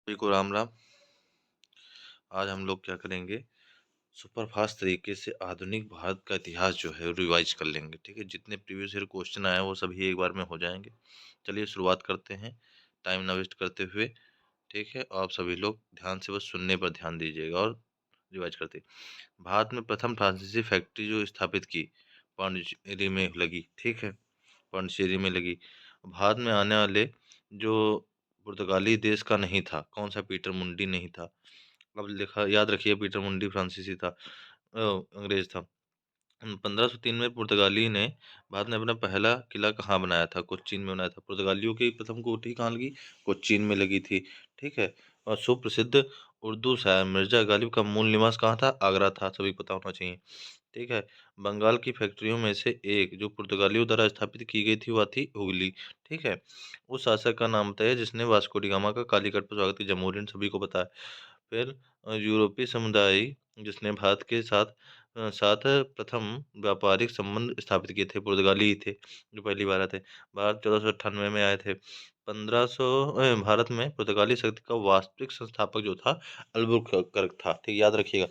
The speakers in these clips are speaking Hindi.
सभी को राम राम। आज हम लोग क्या करेंगे, सुपरफास्ट तरीके से आधुनिक भारत का इतिहास जो है रिवाइज कर लेंगे। ठीक है, जितने प्रीवियस ईयर क्वेश्चन आए हैं वो सभी एक बार में हो जाएंगे। चलिए शुरुआत करते हैं, टाइम ना वेस्ट करते हुए। ठीक है, और आप सभी लोग ध्यान से बस सुनने पर ध्यान दीजिएगा और रिवाइज करते। भारत में प्रथम फ्रांसीसी फैक्ट्री जो स्थापित की पांडिचेरी में लगी। ठीक है, पांडिचेरी में लगी। भारत में आने वाले जो पुर्तगाली देश का नहीं था, कौन सा, पीटर मुंडी नहीं था। अब लिखा याद रखिए, पीटर मुंडी फ्रांसीसी था, अंग्रेज था। 1503 में पुर्तगाली ने भारत में अपना पहला किला कहाँ बनाया था? कोच्चीन में बनाया था। पुर्तगालियों की प्रथम कोठी कहाँ लगी? कोच्चीन में लगी थी। ठीक है, और सुप्रसिद्ध उर्दू शायर मिर्जा गालिब का मूल निवास कहाँ था? आगरा था, सभी को पता होना चाहिए। ठीक है, बंगाल की फैक्ट्रियों में से एक जो पुर्तगालियों द्वारा स्थापित की गई थी वह थी हुगली। ठीक है, उस शासक का नाम बताइए जिसने वास्को डी गामा का कालीकट पर स्वागत की। जमहूरियन सभी को पता है। फिर यूरोपीय समुदाय जिसने भारत के साथ प्रथम व्यापारिक संबंध स्थापित किए थे, पुर्तगाली ही थे जो पहली बार आए थे। भारत 1498 में आए थे। 1500 भारत में पुर्तगाली शक्ति का वास्तविक संस्थापक जो था अल्बुकर्क था। ठीक, याद रखिएगा।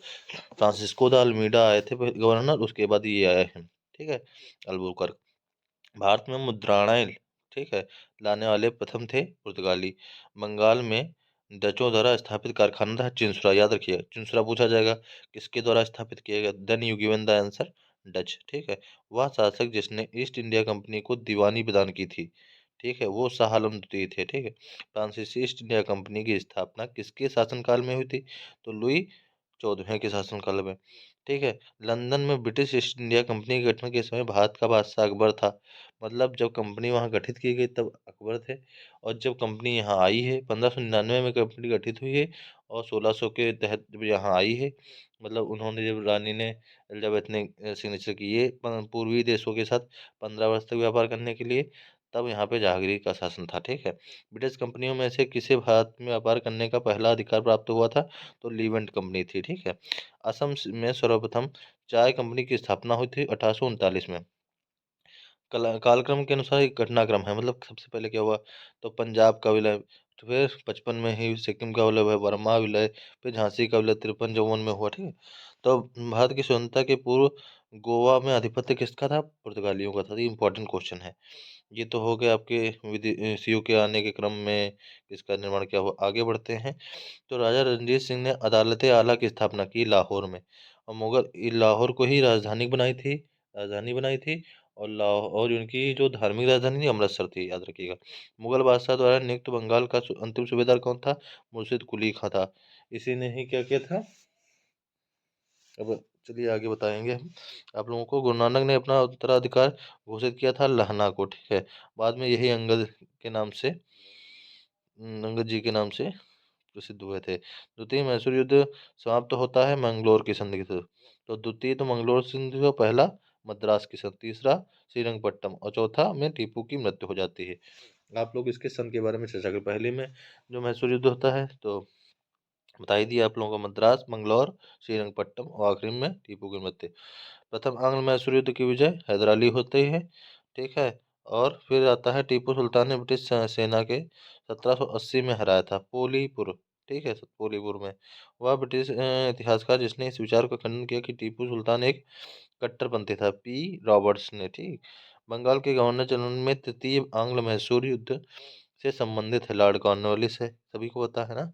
फ्रांसिस्को द अल्मीडा आए थे गवर्नर, उसके बाद ये आए हैं। ठीक है, अल्बुकर्क। भारत में मुद्रायण, ठीक है, लाने वाले प्रथम थे पुर्तगाली। बंगाल में डचों द्वारा स्थापित कारखाना था चिंसुरा। याद रखिए, चिंसुरा पूछा जाएगा किसके द्वारा स्थापित किया गया, then you given the answer Dutch. ठीक है, वह शासक जिसने ईस्ट इंडिया कंपनी को दीवानी प्रदान की थी। ठीक है, वो शाह आलम द्वितीय थे। ठीक है, फ्रांसीसी ईस्ट इंडिया कंपनी की स्थापना किसके शासनकाल में हुई थी? तो लुई 14वें के शासनकाल में। ठीक है, लंदन में ब्रिटिश ईस्ट इंडिया कंपनी के गठन के समय भारत का बादशाह अकबर था। मतलब जब कंपनी वहाँ गठित की गई तब अकबर थे, और जब कंपनी यहाँ आई है 1599 में कंपनी गठित हुई है, और 1600 के तहत जब यहाँ आई है, मतलब उन्होंने, जब रानी ने एलिजाबेथ ने सिग्नेचर किए पूर्वी देशों के साथ 15 वर्ष तक व्यापार करने के लिए, तब यहाँ पे जहांगीर का शासन था। ठीक है, ब्रिटिश कंपनियों में से किसे भारत में व्यापार करने का पहला अधिकार प्राप्त हुआ था? तो लीवेंट कंपनी थी। ठीक है, असम में सर्वप्रथम चाय कंपनी की स्थापना हुई थी 1839 में। कालक्रम के अनुसार एक घटनाक्रम है, मतलब सबसे पहले क्या हुआ? तो पंजाब का विलय, तो फिर 55 में ही सिक्किम का विलय हुआ, बर्मा विलय, फिर झांसी का विलय 53-54 में हुआ। ठीक है, तो भारत की स्वतंत्रता के पूर्व गोवा में आधिपत्य किसका था? पुर्तगालियों का था। ये इंपॉर्टेंट क्वेश्चन है। ये तो हो गया आपके विदेशियों के आने के क्रम में किसका निर्माण क्या हुआ। आगे बढ़ते हैं। तो राजा रणजीत सिंह ने अदालत आला की स्थापना की लाहौर में, और मुगल लाहौर को ही राजधानी बनाई थी। और लाहौर उनकी जो धार्मिक राजधानी थी अमृतसर थी, याद रखिएगा। मुगल बादशाह द्वारा नियुक्त बंगाल का अंतिम सूबेदार कौन था? मुर्शिद कुली खां था। इसी ने ही क्या किया था? अब चलिए आगे बताएंगे हम आप लोगों को। गुरु नानक ने अपना उत्तराधिकार घोषित किया था लहना को। ठीक है, बाद में यही अंगद के नाम से, अंगद जी के नाम से प्रसिद्ध हुए थे। द्वितीय मैसूर युद्ध समाप्त होता है मंगलोर की संधि से। तो द्वितीय तो मंगलोर संधि हुआ, पहला मद्रास की संधि, तीसरा श्रीरंगपट्टनम, और चौथा में टीपू की मृत्यु हो जाती है। आप लोग इसके सन के बारे में चर्चा करें। पहले में जो मैसूर युद्ध होता है तो बता ही दिया आप लोगों को, मद्रास, मंगलौर, श्रीरंगपट्टनम, और आखिरी में टीपू की मृत्यु। प्रथम आंग्ल मैसूर युद्ध की विजय हैदर अली होते है। ठीक है, और फिर आता है टीपू सुल्तान ने ब्रिटिश सेना के 1780 में हराया था पोलीपुर। ठीक है, पोलीपुर में। वह ब्रिटिश इतिहासकार जिसने इस विचार का खंडन किया कि टीपू सुल्तान एक कट्टरपंथी था, पी रॉबर्ट्स ने। ठीक, बंगाल के गवर्नर जनरल में तृतीय आंग्ल मैसूर युद्ध से संबंधित है लॉर्ड कॉर्नवालिस है, सभी को पता है ना।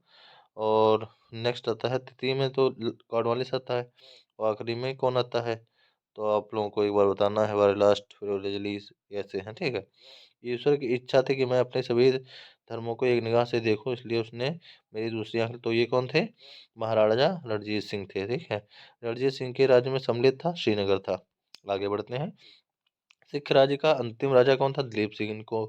और नेक्स्ट आता है तृतीय में तो कॉर्नवालिस आता है, और आखिरी में कौन आता है? तो आप लोगों को एक बार बताना है, हमारे लास्ट फिरोजलीस ऐसे हैं। ठीक है, ईश्वर की इच्छा थी कि मैं अपने सभी धर्मों को एक निगाह से देखूं, इसलिए उसने मेरी दूसरी आंख। तो ये कौन थे? महाराजा रणजीत सिंह थे। ठीक है, रणजीत सिंह के राज्य में सम्मिलित था श्रीनगर था। आगे बढ़ते हैं। सिख राज्य का अंतिम राजा कौन था? दिलीप सिंह। इनको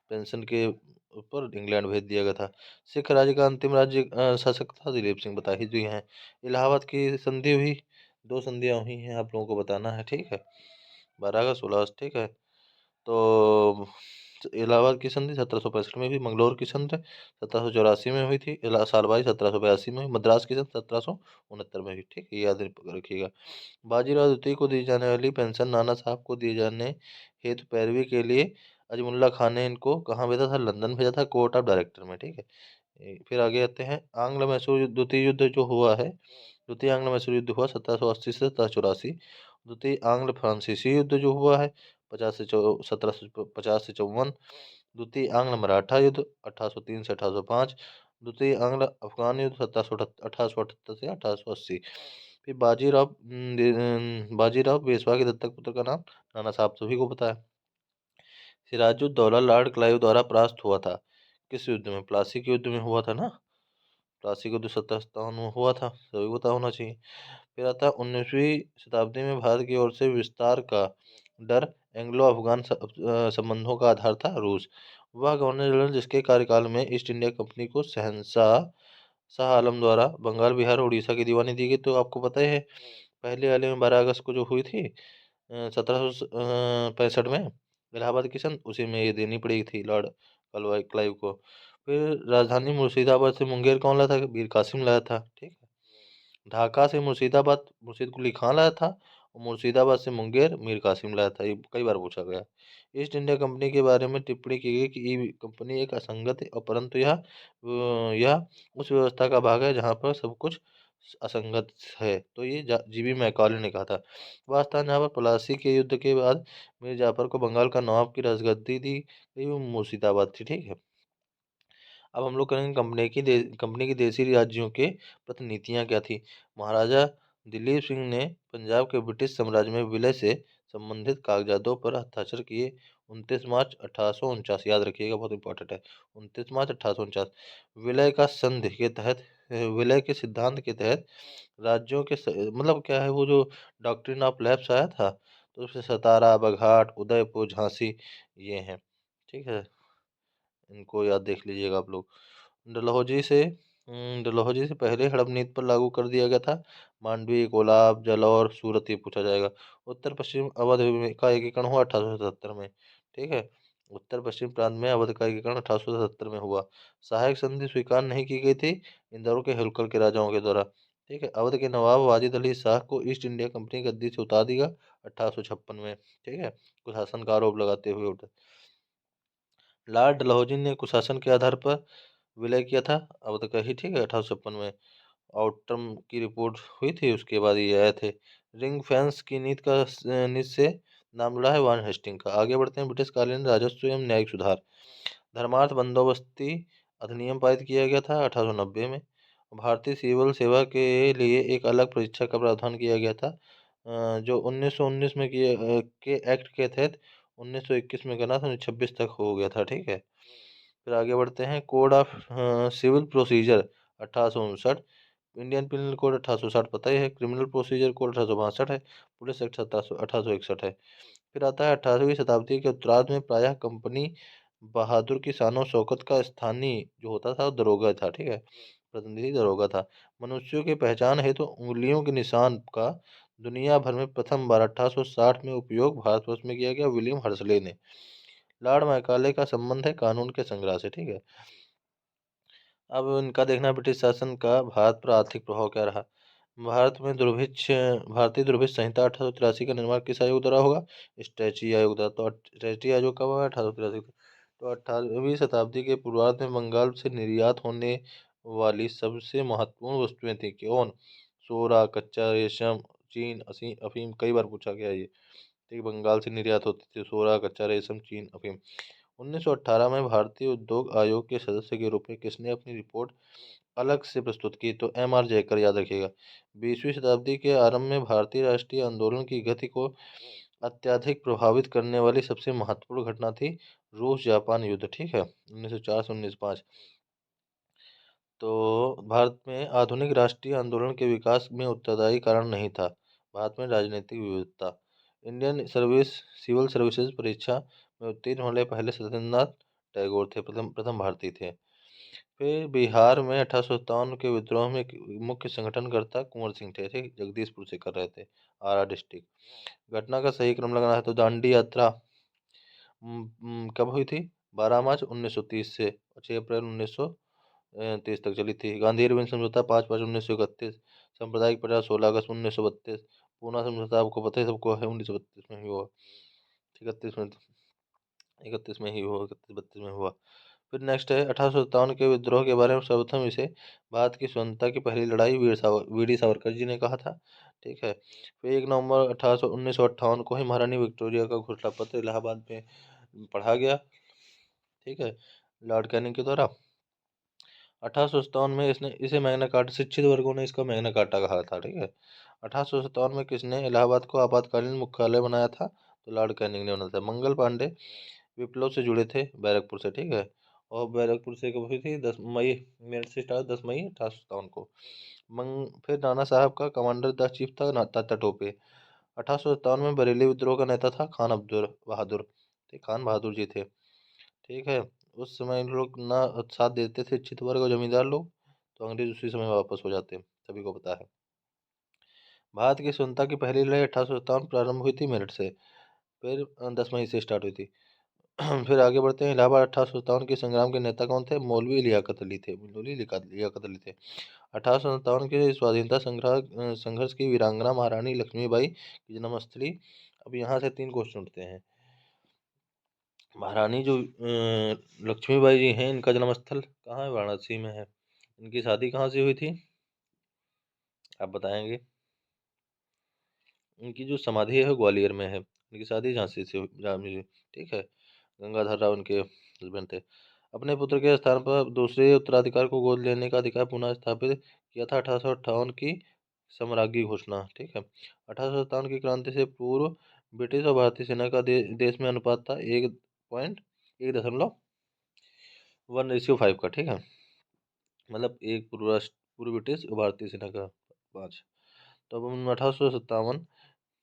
पेंशन के ऊपर इंग्लैंड भेज दिया गया था। सिख राज्य का अंतिम राज्य शासक था दिलीप सिंह, बता ही दी हैं। इलाहाबाद की संधि हुई, दो संधियां हुई हैं, आप लोगों को बताना है। ठीक है, 12 का 16। ठीक है, तो इलाहाबाद की संधि 1765 में हुई। मंगलौर की संधि 1784 में हुई थी। सालबाई 1782 में हुई। मद्रास की संधि 1769 में हुई। ठीक है, याद रखिएगा। बाजीराव द्वितीय को दी जाने वाली पेंशन नाना साहब को दिए जाने हेतु पैरवी के लिए अजमुल्ला खान ने इनको कहाँ भेजा था? लंदन भेजा था, कोर्ट ऑफ डायरेक्टर में। ठीक है, फिर आगे आते हैं, आंग्ल मैसूर द्वितीय युद्ध जो हुआ है, द्वितीय आंग्ल मैसूर युद्ध हुआ 1780 से 1784। द्वितीय आंग्ल फ्रांसीसी युद्ध जो हुआ है 1750 से 54। द्वितीय आंग्ल मराठा युद्ध 1803 से 1805। द्वितीय आंग्ल अफगान युद्ध 1778 से 1880। फिर बाजीराव पेशवा के दत्तक पुत्र का नाम, नाना साहब सभी को पता है। सिराजुद्दौला लॉर्ड क्लाइव द्वारा परास्त हुआ था, किस युद्ध में? प्लासी के युद्ध में हुआ था ना, प्लासी का युद्ध 1757 में हुआ था, सभी पता होना चाहिए। फिर आता है 19वीं शताब्दी में भारत की ओर से विस्तार का डर, एंग्लो अफगान संबंधों का आधार था रूस। वह गवर्नर जनरल जिसके कार्यकाल में ईस्ट इंडिया कंपनी को शहंशाह शाह आलम द्वारा बंगाल, बिहार और उड़ीसा की दीवानी दी गई, तो आपको पता ही है। पहले वाले में 12 अगस्त को जो हुई थी 1765 में इलाहाबाद की संध, उसी में ये देनी पड़ी थी लॉर्ड क्लाइव को। फिर राजधानी मुर्शिदाबाद से मुंगेर कौन लाया था? मीर कासिम लाया था, ठीक है। ढाका से मुर्शिदाबाद मुर्शिद कुली खां लाया था, और मुर्शिदाबाद से मुंगेर मीर कासिम लाया था, ये कई बार पूछा गया। ईस्ट इंडिया कंपनी के बारे में टिप्पणी की गई कि ये कंपनी एक असंगत है, और परंतु यह उस व्यवस्था का भाग है जहाँ पर सब कुछ असंगत है, तो ये जीबी मैकाले ने कहा था। वह स्थान जहाँ पर प्लासी के युद्ध के बाद मीर जाफर को बंगाल का नवाब की राजगद्दी दी गई, वो मुर्शिदाबाद थी, ठीक है। अब हम लोग करेंगे कंपनी की देसी राज्यों के प्रतिनीतियां क्या थी। महाराजा दिलीप सिंह ने पंजाब के ब्रिटिश साम्राज्य में विलय से संबंधित कागजातों पर हस्ताक्षर किए। 29 मार्च 1849, याद रखिएगा, बहुत इंपॉर्टेंट है। 29 मार्च 1849 विलय का संधि के तहत, विलय के सिद्धांत के तहत राज्यों के मतलब क्या है, वो जो डॉक्ट्रिन ऑफ लैप्स आया था, तो उससे सतारा, बघाट, उदयपुर, झांसी ये हैं, ठीक है। इनको याद देख लीजिएगा आप लोग। डलहौजी से पहले हड़प नीति पर लागू कर दिया गया था। मांडवी, कोलाब, जालौर, सूरत, ये पूछा जाएगा। उत्तर पश्चिम अवध का एकीकरण हुआ 1877 में, ठीक है। उत्तर पश्चिम प्रांत में अवध का एकीकरण 1877 में हुआ। सहायक संधि स्वीकार नहीं की गई थी इंदौर के होलकर के राजाओं के द्वारा, ठीक है। अवध के नवाब वाजिद अली शाह को ईस्ट इंडिया कंपनी गद्दी से उतार दिया 1856 में, ठीक है, कुशासन का आरोप लगाते हुए। लॉर्ड डलहौजी ने कुशासन के आधार पर विलय किया था अवध का ही, ठीक है, 1856 में। आउटर्म की रिपोर्ट हुई थी, उसके बाद ये आए थे। रिंग फेंस की नीति से नाम जुड़ा है वान हेस्टिंग का। आगे बढ़ते हैं, ब्रिटिश कालीन राजस्व एवं न्यायिक सुधार। धर्मार्थ बंदोबस्ती अधिनियम पारित किया गया था 1890 में। भारतीय सिविल सेवा के लिए एक अलग परीक्षा का प्रावधान किया गया था, जो 1919 में के एक्ट के तहत 1921 में करना था, 1926 तक हो गया था, ठीक है। फिर आगे बढ़ते हैं, code of civil procedure 1859। Indian penal code 1860 पता ही है। क्रिमिनल प्रोसीजर कोड 1862 है। पुलिस एक्ट 1861 है। फिर आता है 18वीं शताब्दी के उत्तरार्ध में प्रायः कंपनी बहादुर की शानो शौकत का स्थानीय जो होता था वो दरोगा था, ठीक है, प्रतिनिधि दरोगा था। मनुष्यों की पहचान हेतु तो उंगलियों के निशान का दुनिया भर में प्रथम बार 1860 में उपयोग भारतवर्ष में किया गया, विलियम हर्सले ने। लॉर्ड मैकाले का संबंध है कानून के संग्रह से, ठीक है। अब इनका देखना ब्रिटिश शासन का भारत पर आर्थिक प्रभाव क्या रहा। भारत में दुर्भिक्ष भारतीय दुर्भिक्ष संहिता 1883 का निर्माण किस आयोग द्वारा होगा? स्ट्रेची आयोग द्वारा। तो स्ट्रेची आयोग कब हुआ? 1883। तो 18वीं शताब्दी के पूर्वार्ध में बंगाल से निर्यात होने वाली सबसे महत्वपूर्ण वस्तुएं थी कौन? सोरा, कच्चा रेशम, चीन, अफीम, कई बार पूछा गया ये, ठीक। बंगाल से निर्यात होती थी सोरा, कच्चा रेशम, चीन, अफीम। 1918 में भारतीय उद्योग आयोग के सदस्य के रूप में किसने अपनी रिपोर्ट अलग से प्रस्तुत की? तो M.R. जयकर, याद रखिएगा। 20वीं शताब्दी के आरंभ में भारतीय राष्ट्रीय आंदोलन की गति को अत्यधिक प्रभावित करने वाली सबसे महत्वपूर्ण घटना थी रूस जापान युद्ध, ठीक है, 1904 से 1905। तो भारत में आधुनिक राष्ट्रीय आंदोलन के विकास में उत्तरदायी कारण नहीं था भारत में राजनीतिक विविधता। इंडियन सिविल सर्विसेज परीक्षा में उत्तीर्ण होने पहले सत्येंद्रनाथ टैगोर थे, प्रथम प्रथम भारतीय थे। फिर बिहार में 1857 के विद्रोह में मुख्य संगठनकर्ता कुंवर सिंह थे, ठीक, जगदीशपुर से कर रहे थे, आरा डिस्ट्रिक्ट। घटना का सही क्रम लगाना है तो दांडी यात्रा कब हुई थी? 12 मार्च 1930 से 6 अप्रैल 1930 तक चली थी। गांधी अरविंद समझौता 5 मार्च 1931। सांप्रदायिक प्रचार 16 अगस्त 1932। पूना समझौता आपको पता है, सबको है, 1932 में ही हुआ, 31 में, 31 में ही हुआ, 31 32 में हुआ। फिर नेक्स्ट है 1857 के विद्रोह के बारे में सर्वप्रथम इसे भारत की स्वतंत्रता की पहली लड़ाई वीर सावरकर जी ने कहा था। ठीक है। फिर 1 नवंबर 1958 को ही महारानी विक्टोरिया का घोषणा पत्र इलाहाबाद में पढ़ा गया। ठीक है, लॉर्ड कैनिंग के द्वारा। 1857 में इसने इसे मैग्ना कार्टा, शिक्षित वर्गों ने इसका मैग्ना कार्टा कहा था। ठीक है। 1857 में किसने इलाहाबाद को आपातकालीन मुख्यालय बनाया था? तो लॉर्ड कैनिंग ने बनाया था। मंगल पांडे विप्लव से जुड़े थे बैरकपुर से। ठीक है। और बैरकपुर से कब हुई थी? 10 मई, मेरठ से स्टार्ट, 10 मई 1857 को। फिर नाना साहब का कमांडर द चीफ था तात्या टोपे। 1857 में बरेली विद्रोह का नेता था खान अब्दुल बहादुर। ठीक, खान बहादुर जी थे। ठीक है। उस समय इन लोग ना साथ देते थे इच्छित वर्ग और जमींदार लोग, तो अंग्रेज उसी समय वापस हो जाते, सभी को पता है। भारत की स्वतंत्रता की पहली लड़ाई 1857 प्रारंभ हुई थी मेरठ से। फिर 10 मई से स्टार्ट हुई थी। फिर आगे बढ़ते हैं। इलाहाबाद 1857 के संग्राम के नेता कौन थे? मौलवी लियाकत अली थे। लियाकत अली थे। 1857 के स्वाधीनता संघर्ष की वीरांगना महारानी लक्ष्मीबाई की जन्मस्थली। अब यहाँ से 3 क्वेश्चन उठते हैं। महारानी जो लक्ष्मीबाई जी हैं, इनका जन्मस्थल कहाँ है? वाराणसी में है। इनकी शादी कहाँ से हुई थी? आप बताएंगे। इनकी जो समाधि है वो ग्वालियर में है। इनकी शादी झांसी से हुई। ठीक है। गंगाधर राव इनके हस्बैंड थे। अपने पुत्र के स्थान पर दूसरे उत्तराधिकार को गोद लेने का अधिकार पुनः स्थापित किया था 1858 की सम्राज्ञी घोषणा। ठीक है। 1857 की क्रांति से पूर्व ब्रिटिश और भारतीय सेना का देश में अनुपात था 1.1.1:5 का। ठीक है। मतलब एक पूर्व राष्ट्र, पूर्व ब्रिटिश और भारतीय सेना का 5। तो अब हम 1857,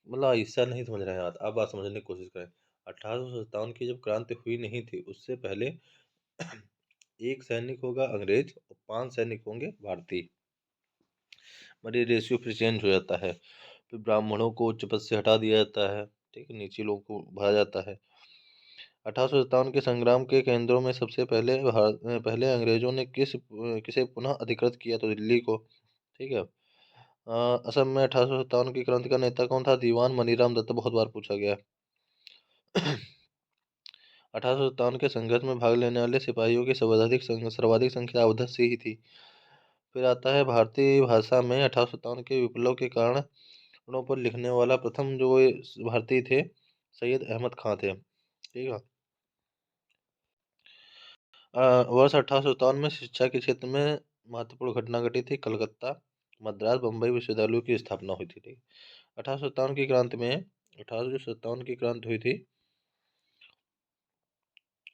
मतलब हिस्सा नहीं समझ रहे हैं आप बात समझने की कोशिश करें। 1857 की जब क्रांति हुई नहीं थी, उससे पहले एक सैनिक होगा अंग्रेज और 5 सैनिक होंगे भारतीय। बट ये रेशियो फिर चेंज हो जाता है। फिर ब्राह्मणों को उच्च पद से हटा दिया जाता है। ठीक है, नीचे लोगों को भरा जाता है। 1857 के संग्राम के केंद्रों में सबसे पहले अंग्रेजों ने किसे पुनः अधिकृत किया? तो दिल्ली को। ठीक है। असम में 1857 की क्रांति का नेता कौन था? दीवान मनीराम दत्ता, बहुत बार पूछा गया। 1857 के संघर्ष में भाग लेने वाले सिपाहियों की सर्वाधिक संख्या अवधर से ही थी। फिर आता है भारतीय भाषा में 1857 के विप्लव के कारणों पर लिखने वाला प्रथम जो ये भारतीय थे, सैयद अहमद खां थे। ठीक है। वर्ष 1857 में शिक्षा के क्षेत्र में महत्वपूर्ण घटना घटी थी। कलकत्ता, मद्रास, बम्बई विश्वविद्यालयों की स्थापना हुई थी। ठीक। 1857 की क्रांति में 1857 की क्रांति हुई थी।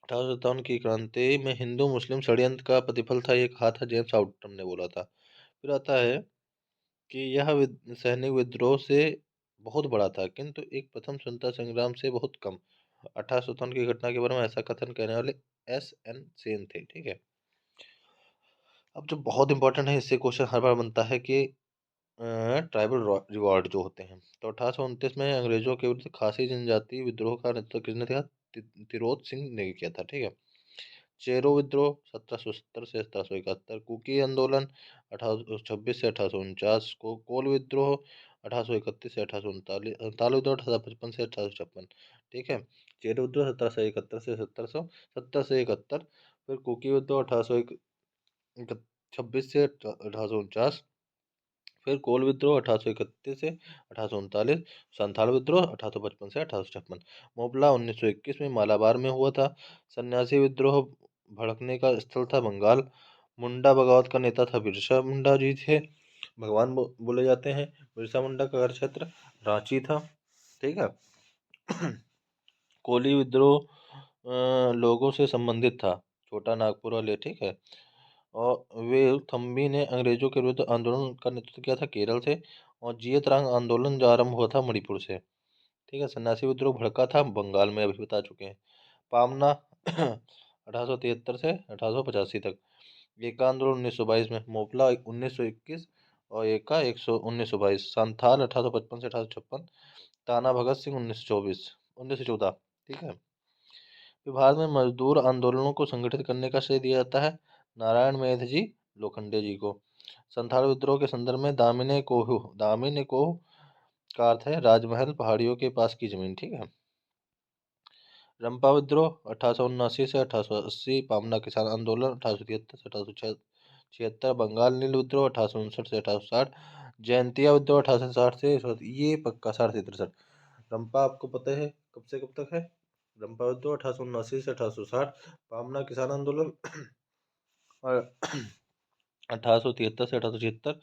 1857 की क्रांति में हिंदू मुस्लिम षड्यंत्र का प्रतिफल था, ये कहा था जेम्स आउटम ने बोला था। फिर आता है कि यह सैनिक विद्रोह से बहुत बड़ा था, किंतु एक प्रथम स्वतंत्रता संग्राम से बहुत कम। 1857 की घटना के बारे में ऐसा कथन कहने वाले S.N. सेन थे। ठीक है। अब जो बहुत इंपॉर्टेंट है, इससे क्वेश्चन हर बार बनता है कि ट्राइबल रिवॉर्ड जो होते हैं। तो 1829 में अंग्रेजों के विरुद्ध खासी जनजाति विद्रोह का नेतृत्व किसने किया? तिरोत सिंह ने किया था। ठीक है। चेरो विद्रोह 1770 से 1771, कुकी आंदोलन 1826 से 1849, कोल विद्रोह 1831 से 1839, हड़ताल विद्रोह 1855 से 1856। ठीक है। चेरो विद्रोह 1771 से 1771। फिर कुकी विद्रोह 1826 से 1849। फिर कोल विद्रोह 1831 से 1839। संथाल विद्रोह 1855 से 1856। मोपला 1921 में मालाबार में हुआ था। सन्यासी विद्रोह भड़कने का स्थल था बंगाल। मुंडा बगावत का नेता था बिरसा मुंडा जी थे, भगवान बोले जाते हैं। बिरसा मुंडा का घर क्षेत्र रांची था। ठीक है। कोली विद्रोह लोगों से संबंधित था, छोटा नागपुर वाले। ठीक है। और वे थम्बी ने अंग्रेजों के विरुद्ध आंदोलन का नेतृत्व किया था केरल से। और जियतरांग आंदोलन जो आरंभ हुआ था मणिपुर से। ठीक है। सन्यासी विद्रोह भड़का था बंगाल में, अभी बता चुके हैं। पामना 1873 से 1885 तक। एका आंदोलन 1922 में। मोपला 1921 और एका 1922। संथाल 1855 से 1856। ताना भगत सिंह 1914। ठीक है। फिर भारत में मजदूर आंदोलनों को संगठित करने का श्रेय दिया जाता है नारायण मेध जी लोखंडे जी को। संथाल विद्रोह के संदर्भ में दामिने कोह का अर्थ है राजमहल, पहाड़ियों के पास की जमीन। ठीक है। रंपा विद्रोह 1879 से 1880, पामना किसान आंदोलन 1873 से 1876, बंगाल नील विद्रोह 1859 से 1860, जयंतिया विद्रोह 1860 से ये पक्का 60 से 63। रंपा आपको पता है कब से कब तक है? रंपा विद्रोह 1879 से 1860, पामना किसान आंदोलन और 1873 से 1876,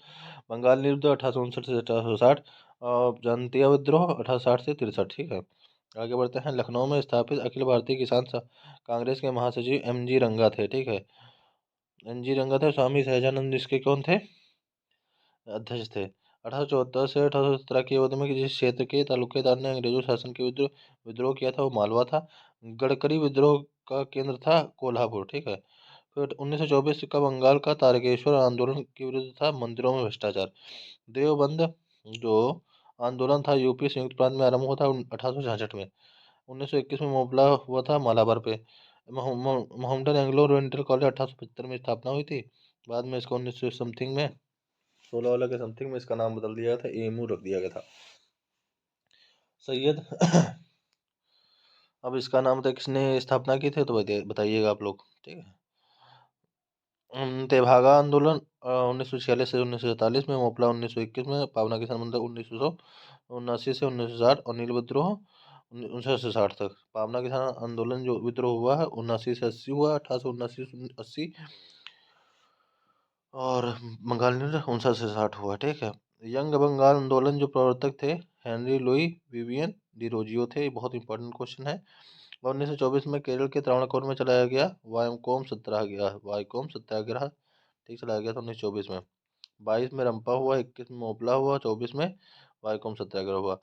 बंगाल नील विद्रोह 1859 से 1860 और जयंतिया विद्रोह 1860 से 63। ठीक है, आगे बढ़ते हैं। लखनऊ में स्थापित अखिल भारतीय किसान कांग्रेस के महासचिव MG रंगा थे। ठीक है, MG रंगा थे। स्वामी सहजानंद इसके कौन थे? अध्यक्ष थे। 1874 से 1817 की अवधि में जिस क्षेत्र के तालुकेदार ने अंग्रेजों शासन के विरुद्ध विद्रोह किया था वो मालवा था। गडकरी विद्रोह का केंद्र था कोल्हापुर। ठीक है, फिर 1924 का बंगाल का तारकेश्वर आंदोलन के विरुद्ध था मंदिरों में भ्रष्टाचार। देवबंद जो आंदोलन था यूपी संयुक्त प्रांत में आरंभ हुआ था 1866 में। 1921 में मुबला हुआ था मालाबार पे। मोहम्मदन एंग्लो ओरिएंटल कॉलेज 1875 में स्थापना हुई थी। बाद में इसको 1900 समथिंग में 16 वाला के समथिंग में इसका नाम बदल दिया गया था, एमू रख दिया गया था। सैयद अब इसका नाम था किसने स्थापना की थी तो बताइएगा आप लोग। ठीक है, तेभागा आंदोलन 1946 से 1947 में, मोपला 1921 में, पावना किसान मंदिर 1979 से 1960 और नील विद्रोह 1960 तक। पावना किसान आंदोलन जो विद्रोह हुआ है 79 से 80 हुआ, 1879 से 80, और बंगाल न्यूज 59 से 60 हुआ। ठीक है, यंग बंगाल आंदोलन जो प्रवर्तक थे हेनरी लुई विवियन डी रोजियो थे। बहुत इंपॉर्टेंट क्वेश्चन है। 1924 में केरल के त्रावणकोर में चलाया गया वाइकोम सत्याग्रह। ठीक, चलाया गया था 1924 में। 22 में रंपा हुआ, 21 में मोपला हुआ, 24 में वाइकोम सत्याग्रह हुआ।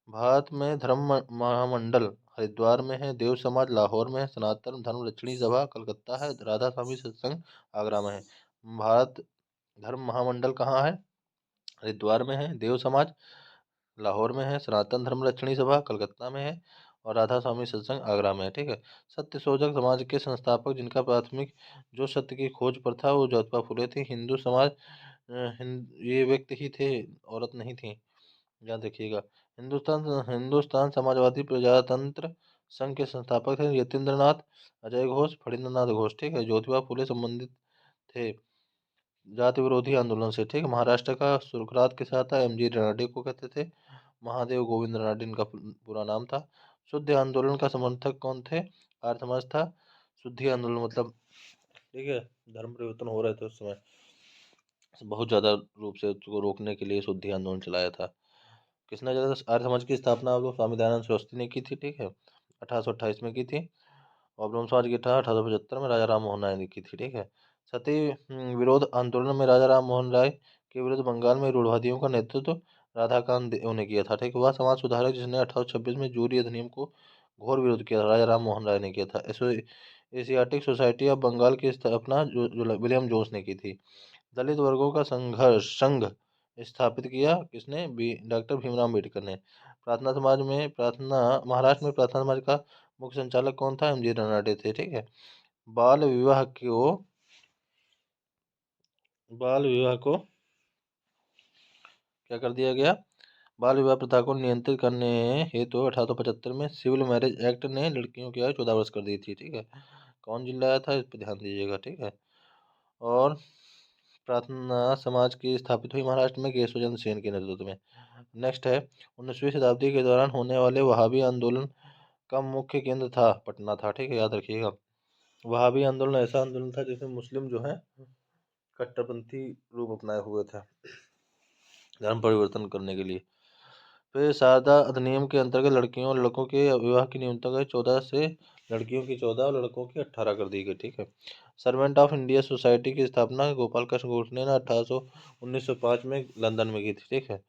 भारत में धर्म महामंडल हरिद्वार में है, देव समाज लाहौर में है, सनातन धर्म रक्षणी सभा कलकत्ता है, राधा स्वामी सत्संग आगरा में है। भारत धर्म महामंडल कहाँ है? हरिद्वार में है, देव समाज लाहौर में है, सनातन धर्म रक्षणी सभा कलकत्ता में है और राधा स्वामी सत्संग आगरा में है। ठीक है, सत्य शोधक समाज के संस्थापक जिनका प्राथमिक जो सत्य की खोज पर था वो ज्योतिबा फुले थी। हिंदू समाज ये व्यक्ति ही थे, औरत नहीं थी, याद रखिएगा। हिंदुस्तान समाजवादी प्रजातंत्र संघ के संस्थापक थे यतीन्द्रनाथ अजय घोष, फणींद्रनाथ घोष। ठीक है, ज्योतिबा फुले संबंधित थे जाति विरोधी आंदोलन से। ठीक है, महाराष्ट्र का सुर्खरात के साथ था, MG रनाडे को कहते थे। महादेव गोविंद रनाडे इनका पूरा नाम था। शुद्ध आंदोलन का समर्थक कौन थे? आर्य समाज था। शुद्धि आंदोलन मतलब, ठीक है, धर्म परिवर्तन हो रहे थे उस समय, बहुत ज्यादा रूप से उसको रोकने के लिए शुद्धि आंदोलन चलाया था। किसने ज्यादा आर्य समाज की स्थापना आपको स्वामी दयानंद सरस्वती ने की थी। ठीक है, 1828 में की थी। और ब्रह्म समाज की 1875 में राजा राम मोहन राय ने की थी। ठीक है, सती विरोध आंदोलन में राजा राम मोहन राय के विरुद्ध बंगाल में रूढ़वादियों का नेतृत्व राधाकांत देव ने किया था। ठीक है, वह समाज सुधारक जिसने 1826 में जूरी अधिनियम को घोर विरोध किया था, राजा राम मोहन राय ने किया था। एशियाटिक सोसाइटी ऑफ बंगाल की स्थापना विलियम जोन्स ने की थी। दलित वर्गों का संघ स्थापित किया किसने? डॉक्टर भीमराव अम्बेडकर ने। प्रार्थना समाज में प्रार्थना महाराष्ट्र में प्रार्थना समाज का मुख्य संचालक कौन था? MG रनाडे थे। ठीक है, बाल विवाह को बाल विवाह को क्या कर दिया गया? बाल विवाह प्रथा को नियंत्रित करने हेतु 1875 में सिविल मैरिज एक्ट ने लड़कियों की आयु 14 वर्ष कर दी थी। ठीक है, कौन जिलाया था? इस पर ध्यान दीजिएगा। ठीक है, और प्रार्थना समाज की स्थापित हुई महाराष्ट्र में केशवचंद्र सेन के नेतृत्व में। नेक्स्ट है, 19वीं शताब्दी के दौरान होने वाले वहाबी आंदोलन का मुख्य केंद्र था पटना था। ठीक है, याद रखिएगा। वहाबी आंदोलन ऐसा आंदोलन था जिसमें मुस्लिम जो है कट्टरपंथी रूप अपनाए हुए थे धर्म परिवर्तन करने के लिए। फिर शारदा अधिनियम के अंतर्गत लड़कियों और लड़कों के विवाह की न्यूनतम 14 से लड़कियों की 14 और लड़कों की 18 कर दी गई। ठीक है, सर्वेंट ऑफ इंडिया सोसाइटी की स्थापना गोपाल कृष्ण गोखले ने 1905 में लंदन में की थी। ठीक है,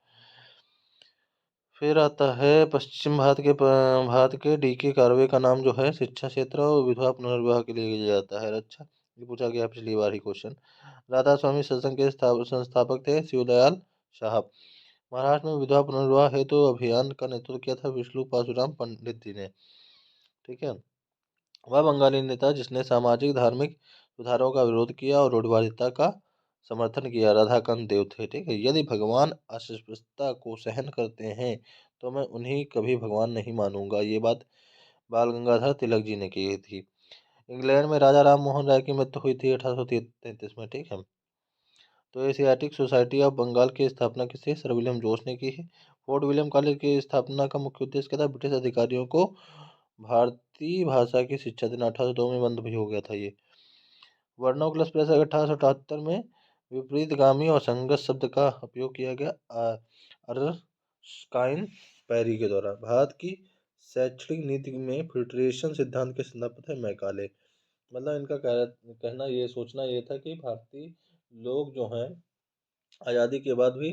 फिर आता है पश्चिम भारत के DK कार्वे का नाम जो है शिक्षा क्षेत्र और विधवा पुनर्विवाह के लिए किया जाता है। अच्छा, ये पूछा गया पिछली बार ही क्वेश्चन। राधा स्वामी सत्संग के संस्थापक थे शिवदयाल साहब। महाराष्ट्र में विधवा पुनर्विवाह हेतु अभियान का नेतृत्व किया था विष्णु पाशुराम पंडित जी ने। ठीक है, वह बंगाली नेता जिसने सामाजिक धार्मिक सुधारों का विरोध किया और रूढ़िवादिता का समर्थन किया राधाकांत देव थे। ठीक है, यदि भगवान अस्पृश्यता को सहन करते हैं तो मैं उन्हें कभी भगवान नहीं मानूंगा। ये बात बाल गंगाधर तिलक जी ने की थी। इंग्लैंड में राजा राम मोहन राय की मृत्यु हुई थी 1833 में, ठीक है। तो एशियाटिक सोसाइटी ऑफ बंगाल की स्थापना किसे सर विलियम जोन्स ने की है। फोर्ट विलियम कॉलेज की स्थापना का मुख्य उद्देश्य क्या था, ब्रिटिश अधिकारियों को भारतीय भाषा की शिक्षा देना। 1802 में बंद भी हो गया था ये। वर्नोक्लस प्रेस 1878 में विपरीतगामी और संघर्ष शब्द का उपयोग किया गया अर्स्काइन पैरी के द्वारा। भारत की शैक्षणिक नीति में फिल्ट्रेशन सिद्धांत के संस्थापक है मैकाले। मतलब इनका कहना ये सोचना ये था कि भारतीय लोग जो हैं आज़ादी के बाद भी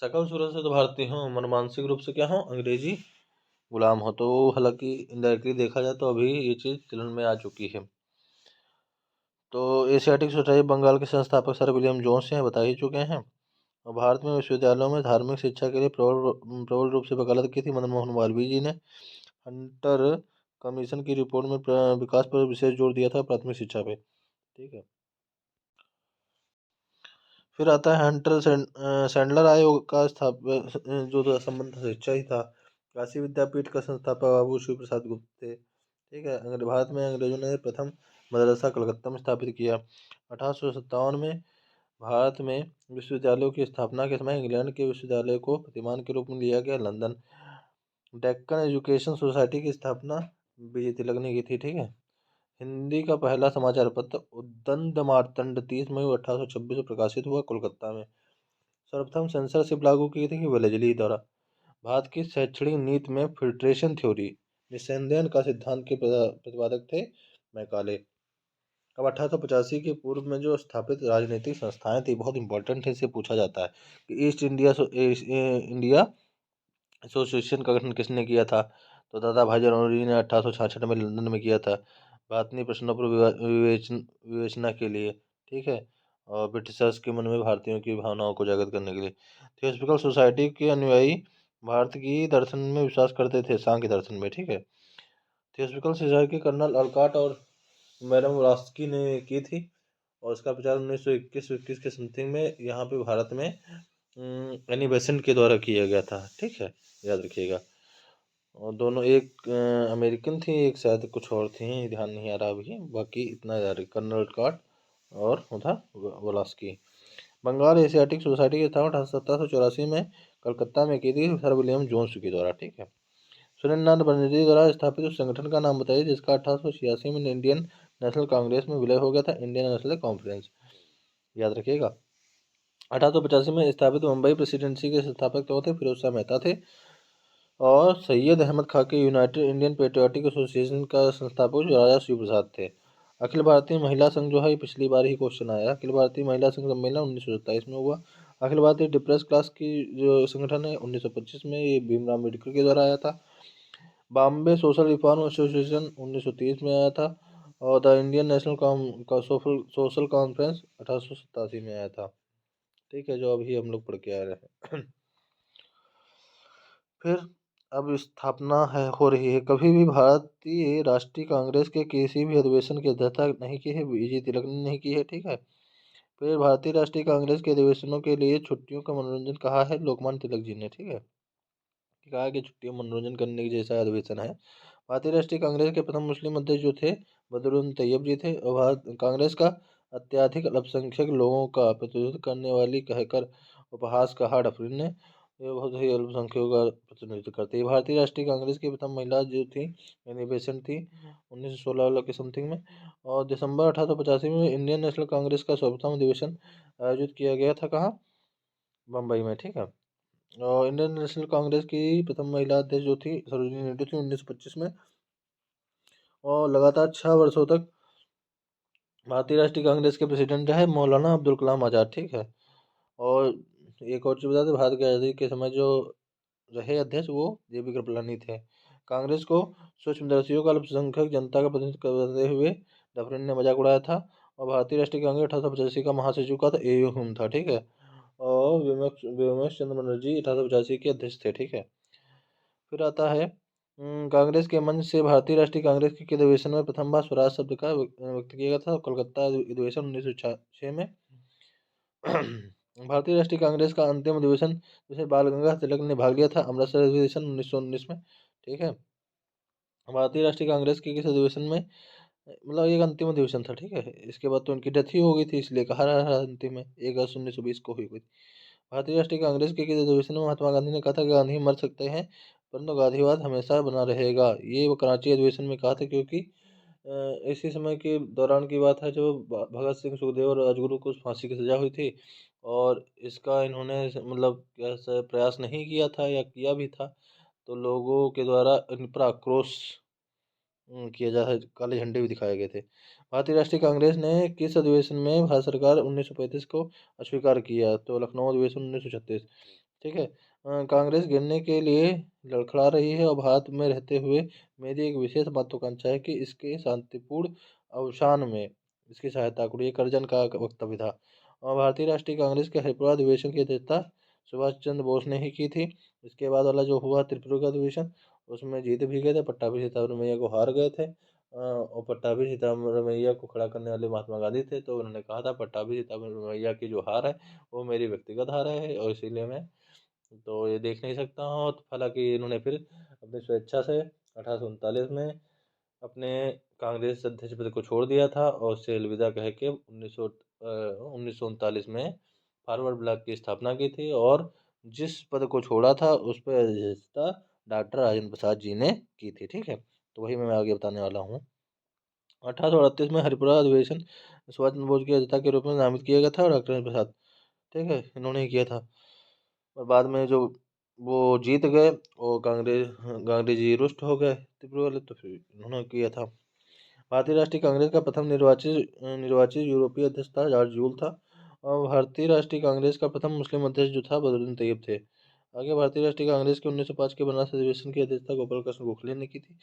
सकल सूरत से तो भारतीय हों मगर मानसिक रूप से क्या हों अंग्रेजी गुलाम हो। तो हालांकि इनडायरेक्टली देखा जाए तो अभी ये चीज़ चलन में आ चुकी है। तो एशियाटिक सोसाइटी बंगाल के संस्थापक सर विलियम जोन्स हैं, बता ही चुके हैं। और भारत में विश्वविद्यालयों में धार्मिक शिक्षा के लिए प्रबल प्रबल रूप से वकालत की थी मदन मोहन मालवीय जी ने। हंटर कमीशन की रिपोर्ट में विकास पर विशेष जोर दिया था, प्राथमिक शिक्षा पे, ठीक है। फिर आता है हंटर सैंडलर आयोग का जो था संबंध था शिक्षा ही था। काशी विद्यापीठ का संस्थापक बाबू शिव प्रसाद गुप्त थे, ठीक है। भारत में अंग्रेजों ने प्रथम मदरसा कलकत्ता में स्थापित किया। 1857 में भारत में विश्वविद्यालयों की स्थापना के समय इंग्लैंड के विश्वविद्यालय को प्रतिमान के रूप में लिया गया। लंदन डेक्कन एजुकेशन सोसाइटी की स्थापना बीजे तिलक ने की थी, ठीक है। हिंदी का पहला समाचार पत्र उद्दंड मार्तंड 30 मई 1826 में प्रकाशित हुआ कोलकाता में। सर्वप्रथम सेंसरशिप लागू की थी वेलेजली द्वारा। भारत की शैक्षणिक नीति में फिल्ट्रेशन थ्योरी निस्संदेहन का सिद्धांत के प्रतिपादक थे मैकाले। अब 1885 के पूर्व में जो स्थापित राजनीतिक संस्थाएं थी बहुत इंपॉर्टेंट है, इसे पूछा जाता है कि ईस्ट इंडिया एसोसिएशन का गठन किसने किया था। तो दादा भाई जौहरी ने 1866 में लंदन में किया था, भारतीय प्रश्नों पर विवेचना के लिए, ठीक है। और ब्रिटिशर्स के मन में भारतीयों की भावनाओं को जागृत करने के लिए। थियोसफिकल सोसाइटी के अनुयायी भारत की दर्शन में विश्वास करते थे, सांख्य दर्शन में, ठीक है। थियोसफिकल सोसाइटी के कर्नल अल्काट और मैडम व्लास्की ने की थी और इसका प्रचार 1921 के समथिंग में यहाँ पे भारत में एनी बेसेंट के द्वारा किया गया था, ठीक है, याद रखिएगा। और दोनों एक अमेरिकन थी, एक शायद कुछ और थी, ध्यान नहीं आ रहा अभी, बाकी इतना याद है कर्नल कार्ट और उधर वलास्की। बंगाल एशियाटिक सोसाइटी की स्थापना 1784 में कलकत्ता में की थी सर विलियम जोन्स के द्वारा, ठीक है। सुरेंद्रनाथ बनर्जी द्वारा स्थापित उस संगठन का नाम बताइए जिसका 1886 में इंडियन नेशनल कांग्रेस में विलय हो गया था, इंडियन नेशनल कॉन्फ्रेंस, याद रखिएगा। 1885 में स्थापित मुंबई प्रेसिडेंसी के संस्थापक तो थे फिरोज शाह मेहता थे और सैयद अहमद खां के यूनाइटेड इंडियन पेट्रियाटिक एसोसिएशन का संस्थापक जो राजा शिव प्रसाद थे। अखिल भारतीय महिला संघ जो है पिछली बार ही क्वेश्चन आया, अखिल भारतीय महिला संघ सम्मेलन 1927 में हुआ। अखिल भारतीय डिप्रेस क्लास की जो संगठन है 1925 में, ये भीमराव अम्बेडकर के द्वारा आया था। बॉम्बे सोशल रिफॉर्म एसोसिएशन 1930 में आया था और the Indian national social conference 1887 में आया था, ठीक है, जो अभी हम लोग पढ़ के आ रहे हैं। फिर अब स्थापना है हो रही है, कभी भी भारतीय राष्ट्रीय कांग्रेस के किसी भी अधिवेशन की अध्यक्षता नहीं की है, बीजे तिलक ने नहीं की है, ठीक है। फिर भारतीय राष्ट्रीय कांग्रेस के अधिवेशनों के लिए छुट्टियों का मनोरंजन कहा है लोकमान्य तिलक जी ने, ठीक है, कि कहा कि छुट्टियों मनोरंजन करने की जैसा अधिवेशन है। भारतीय राष्ट्रीय कांग्रेस के प्रथम मुस्लिम अध्यक्ष जो थे बदरुद्दीन तैयब जी थे और भारत कांग्रेस का अत्यधिक अल्पसंख्यक लोगों का प्रतिनिधित्व करने वाली कहकर उपहास कहा डफरिन ने, ये बहुत ही अल्पसंख्यकों का प्रतिनिधित्व करती है। भारतीय राष्ट्रीय कांग्रेस की प्रथम महिला जो थी यानी बेसेंट थी 1916 वाला के समथिंग में। और दिसंबर 1885 में इंडियन नेशनल कांग्रेस का सर्वप्रथम अधिवेशन आयोजित किया गया था, कहाँ, बम्बई में, ठीक है। और इंडियन नेशनल कांग्रेस की प्रथम महिला अध्यक्ष जो थी सरोजिनी नायडू थी 1925 में। और लगातार 6 वर्षों तक भारतीय राष्ट्रीय कांग्रेस के प्रेसिडेंट रहे मौलाना अब्दुल कलाम आज़ाद, ठीक है। और एक और चीज़ बता दें, भारत की आज़ादी के समय जो रहे अध्यक्ष वो जेपी कृपलानी थे। कांग्रेस को सूक्ष्मदर्शियों का अल्पसंख्यक जनता का प्रतिनिधित्व करते हुए डफरिन ने मजाक उड़ाया था। और भारतीय राष्ट्रीय कांग्रेस 1885 का महासचिव का था ए यू हुम था, ठीक है। और व्योमेश चंद्र बनर्जी 1885 के अध्यक्ष थे, ठीक है। फिर आता है कांग्रेस के मंच से भारतीय राष्ट्रीय कांग्रेस के अधिवेशन में प्रथम बार स्वराज शब्द का व्यक्त किया गया था कोलकाता अधिवेशन 1906 में। भारतीय राष्ट्रीय कांग्रेस का अंतिम अधिवेशन जिसे बाल गंगाधर तिलक ने भाग लिया था अमृतसर अधिवेशन 1919 में, ठीक है। भारतीय राष्ट्रीय कांग्रेस के किस अधिवेशन में, मतलब एक अंतिम अधिवेशन था, ठीक है, इसके बाद तो उनकी डेथ ही हो गई थी, इसलिए कहा रहा अंतिम में 1 अगस्त 1920 को हुई हुई थी। भारतीय राष्ट्रीय कांग्रेस के किस अधिवेशन में महात्मा गांधी ने कहा था कि गांधी मर सकते हैं परंतु गांधीवाद हमेशा बना रहेगा। ये वो कराची अधिवेशन में कहा था, क्योंकि इसी समय के दौरान की बात है जब भगत सिंह, सुखदेव और राजगुरु को फांसी की सजा हुई थी, और इसका इन्होंने मतलब कैसे प्रयास नहीं किया था या किया भी था, तो लोगों के द्वारा इन पर आक्रोश किया जा रहा है, काले झंडे भी दिखाए गए थे। भारतीय राष्ट्रीय कांग्रेस ने किस अधिवेशन में भारत सरकार 1935 को अस्वीकार किया, तो लखनऊ अधिवेशन 1936, ठीक है। कांग्रेस गिरने के लिए लड़खड़ा रही है और भारत में रहते हुए मेरी एक विशेष महत्वाकांक्षा है कि इसके शांतिपूर्ण अवसान में इसकी सहायता करूँ, ये करजन का वक्तव्य था। और भारतीय राष्ट्रीय कांग्रेस के हरिपुरा अधिवेशन की अध्यक्षता सुभाष चंद्र बोस ने ही की थी। इसके बाद वाला जो हुआ त्रिपुरा का अधिवेशन, उसमें जीत भी गए थे, पट्टाभी सितारमैया को हार गए थे। और पट्टाभी सितारमैया को खड़ा करने वाले महात्मा गांधी थे, तो उन्होंने कहा था पट्टाभी सितारमैया की जो हार है वो मेरी व्यक्तिगत हार है, और इसीलिए मैं तो ये देख नहीं सकता हूँ। तो हालांकि इन्होंने फिर अपनी स्वेच्छा से 1839 में अपने कांग्रेस अध्यक्ष पद को छोड़ दिया था और उससे अलविदा कह के 1939 में फॉरवर्ड ब्लॉक की स्थापना की थी, और जिस पद को छोड़ा था उस पर अध्यक्षता डॉक्टर राजेंद्र प्रसाद जी ने की थी, ठीक है। तो वही मैं आगे बताने वाला हूँ। 1838 में हरिपुरा अधिवेशन सुभाष चंद्र बोस की अध्यक्षता के रूप में नामित किया गया था, और डॉक्टर राजेंद्र प्रसाद, ठीक है, इन्होंने ही किया था। और बाद में जो वो जीत गए और कांग्रेस गांधी जी रुष्ट हो गए त्रिपुरा वाले, तो फिर इन्होंने किया था। भारतीय राष्ट्रीय कांग्रेस का प्रथम निर्वाचित यूरोपीय अध्यक्ष था जॉर्ज यूल था। और भारतीय राष्ट्रीय कांग्रेस का प्रथम मुस्लिम अध्यक्ष जो था बदरुद्दीन तैयब थे। आगे भारतीय राष्ट्रीय कांग्रेस के 1905 के बनारस अधिवेशन की अध्यक्षता गोपाल कृष्ण गोखले ने की थी।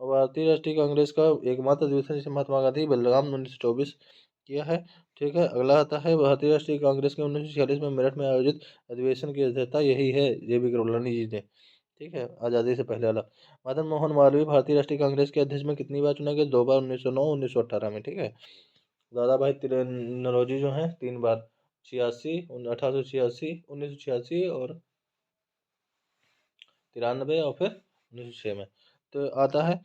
और भारतीय राष्ट्रीय कांग्रेस का एकमात्र अधिवेशन जिसे महात्मा गांधी बलराम 1924 किया है, ठीक है। अगला आता है भारतीय राष्ट्रीय कांग्रेस के 1946 में मेरठ में आयोजित अधिवेशन की अध्यक्षता यही है जेबी कृपलानी जी ने, ठीक है, आज़ादी से पहले वाला। मदन मोहन मालवीय भारतीय राष्ट्रीय कांग्रेस के अध्यक्ष में कितनी बार चुना गया, 2 बार, 1909, 1918 में, ठीक है। दादा भाई नौरोजी जो हैं 3 बार, 86, 1886, 1986 और 93, और फिर 1906 में। तो आता है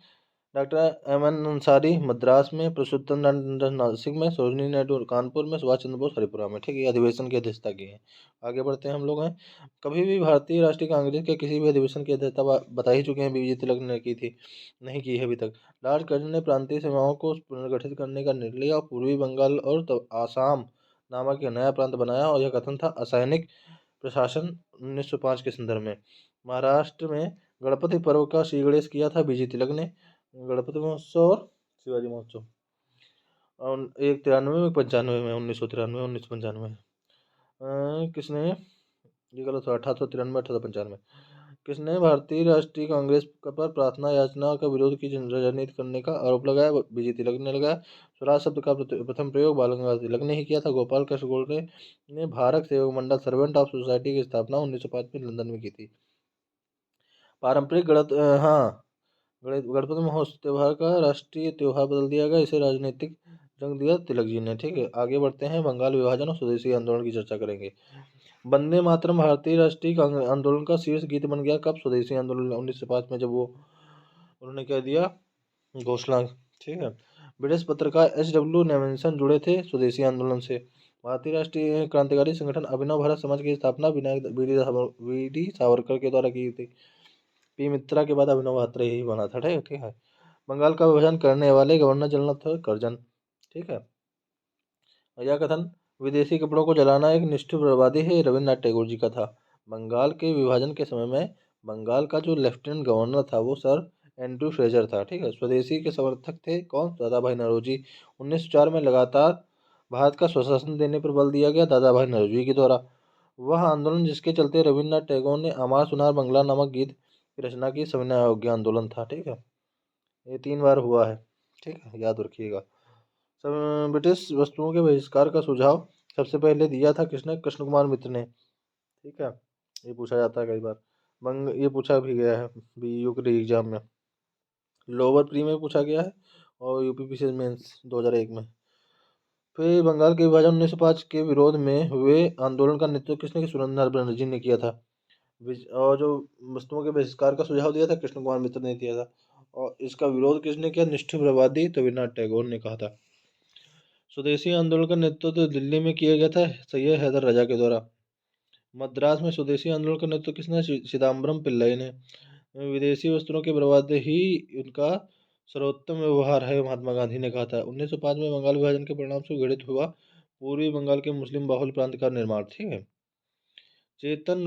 doctor M N Ansari Madras में, पुरुषोत्तम नारायण नासिक में, सरोजिनी नायडू कानपुर में, सुभाष चंद्र बोस हरिपुरा में, ठीक है, ये अधिवेशन की अध्यक्षता की है। आगे बढ़ते हैं हम लोग हैं। कभी भी भारतीय राष्ट्रीय कांग्रेस के किसी भी अधिवेशन की अध्यक्षता बता ही चुके हैं, बीवी तिलक ने की थी, नहीं की है अभी तक। लॉर्ड कर्जन ने प्रांतीय सीमाओं को पुनर्गठित करने का निर्णय लिया और पूर्वी बंगाल और आसाम नामक एक नया प्रांत बनाया, और यह कथन था असैनिक प्रशासन 1905 के संदर्भ में। महाराष्ट्र में गणपति पर्व का श्री गणेश किया था बीजी तिलक ने। गणपति महोत्सव और शिवाजी महोत्सव, और एक 93 में, 95 में, 1993, 1995। किसने, ये गलत हुआ, 1893, 1895। किसने भारतीय राष्ट्रीय कांग्रेस पर प्रार्थना याचना का विरोध की राजनीति करने का आरोप लगाया, बीजी तिलक ने लगाया। स्वराज शब्द का प्रथम प्रयोग बाल गंगाधर तिलक ने ही किया था। गोपाल कृष्ण गोखले ने भारत सेवक मंडल सर्वेंट ऑफ सोसाइटी की स्थापना 1905 में लंदन में की थी। पारंपरिक हाँ, गणपति महोत्सव त्योहार का राष्ट्रीय त्योहार बदल दिया गया, इसे राजनीतिक रंग दिया तिलक जी ने, ठीक है। आगे बढ़ते हैं, बंगाल विभाजन और स्वदेशी आंदोलन की चर्चा करेंगे। वंदे मातरम भारतीय राष्ट्रीय आंदोलन का शीर्ष गीत बन गया कब, स्वदेशी आंदोलन 1905 में, जब वो उन्होंने क्या दिया, घोषणा, ठीक है। ब्रिटिश पत्रकार एच डब्ल्यू नेविल्सन जुड़े थे स्वदेशी आंदोलन से। भारतीय राष्ट्रीय क्रांतिकारी संगठन अभिनव भारत समाज की स्थापना विनायक वी डी सावरकर के द्वारा की थी। पी मित्रा के बाद अभिनव भारत यही बना था, ठीक है। बंगाल का विभाजन करने वाले गवर्नर जनरल थे कर्जन, ठीक है। और यह कथन विदेशी कपड़ों को जलाना एक निष्ठुर बर्बादी है, रविन्द्रनाथ टैगोर जी का था। बंगाल के विभाजन के समय में बंगाल का जो लेफ्टिनेंट गवर्नर था वो सर एंड्रू फ्रेजर था, ठीक है। स्वदेशी के समर्थक थे कौन, दादा भाई नौरोजी। 1904 में लगातार भारत का स्वशासन देने पर बल दिया गया दादा भाई नौरोजी के द्वारा। वह आंदोलन जिसके चलते रविन्द्रनाथ टैगोर ने अमार सुनार बंगला नामक गीत की रचना की सविनय अवज्ञा आंदोलन था, ठीक है। ये 3 बार हुआ है, ठीक है, याद रखिएगा। सब ब्रिटिश वस्तुओं के बहिष्कार का सुझाव सबसे पहले दिया था किसने, कृष्ण कुमार मित्र ने, ठीक है। ये पूछा जाता है कई बार, ये पूछा भी गया है बीयू के एग्जाम में, लोअर प्री में पूछा गया है, और यूपीपीसी मेंस 2001 में। फिर बंगाल के विभाजन 1905 के विरोध में हुए आंदोलन का नेतृत्व किसने किया, सुरेंद्र बनर्जी ने किया था। और जो वस्तुओं के बहिष्कार का सुझाव दिया था कृष्ण कुमार मित्र ने दिया था। और इसका विरोध किसने किया? निष्ठुरवादी रवीन्द्रनाथ टैगोर ने कहा था। स्वदेशी आंदोलन का नेतृत्व तो दिल्ली में किया गया था सैयद हैदर राजा के द्वारा। मद्रास में स्वदेशी आंदोलन का नेतृत्व किसने? चिदम्बरम पिल्लई ने। विदेशी वस्त्रों के बर्बाद ही उनका सर्वोत्तम व्यवहार है, महात्मा गांधी ने कहा था। 1905 में बंगाल विभाजन के परिणाम से घटित हुआ पूर्वी बंगाल के मुस्लिम बाहुल प्रांत का निर्माण। ठीक है। चेतन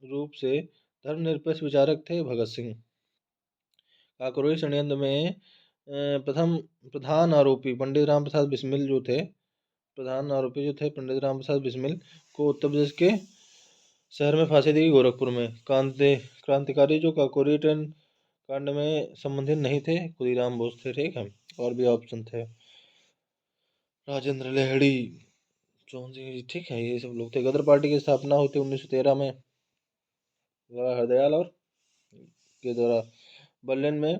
रूप से धर्मनिरपेक्ष विचारक थे भगत सिंह। काकोरी षड्यंत्र में प्रथम प्रधान आरोपी पंडित राम प्रसाद बिस्मिल जो थे, पंडित राम प्रसाद बिस्मिल को उत्तर प्रदेश के शहर में फांसी दी, गोरखपुर में। क्रांतिकारी जो काकोरी ट्रेन कांड में संबंधित नहीं थे, खुदीराम बोस थे। ठीक है। और भी ऑप्शन थे, राजेंद्र लेहड़ी, चौधरी। ठीक है, ये सब लोग थे। गदर पार्टी की स्थापना हुई थी 1913 में हरदयाल और के द्वारा। बर्लिन में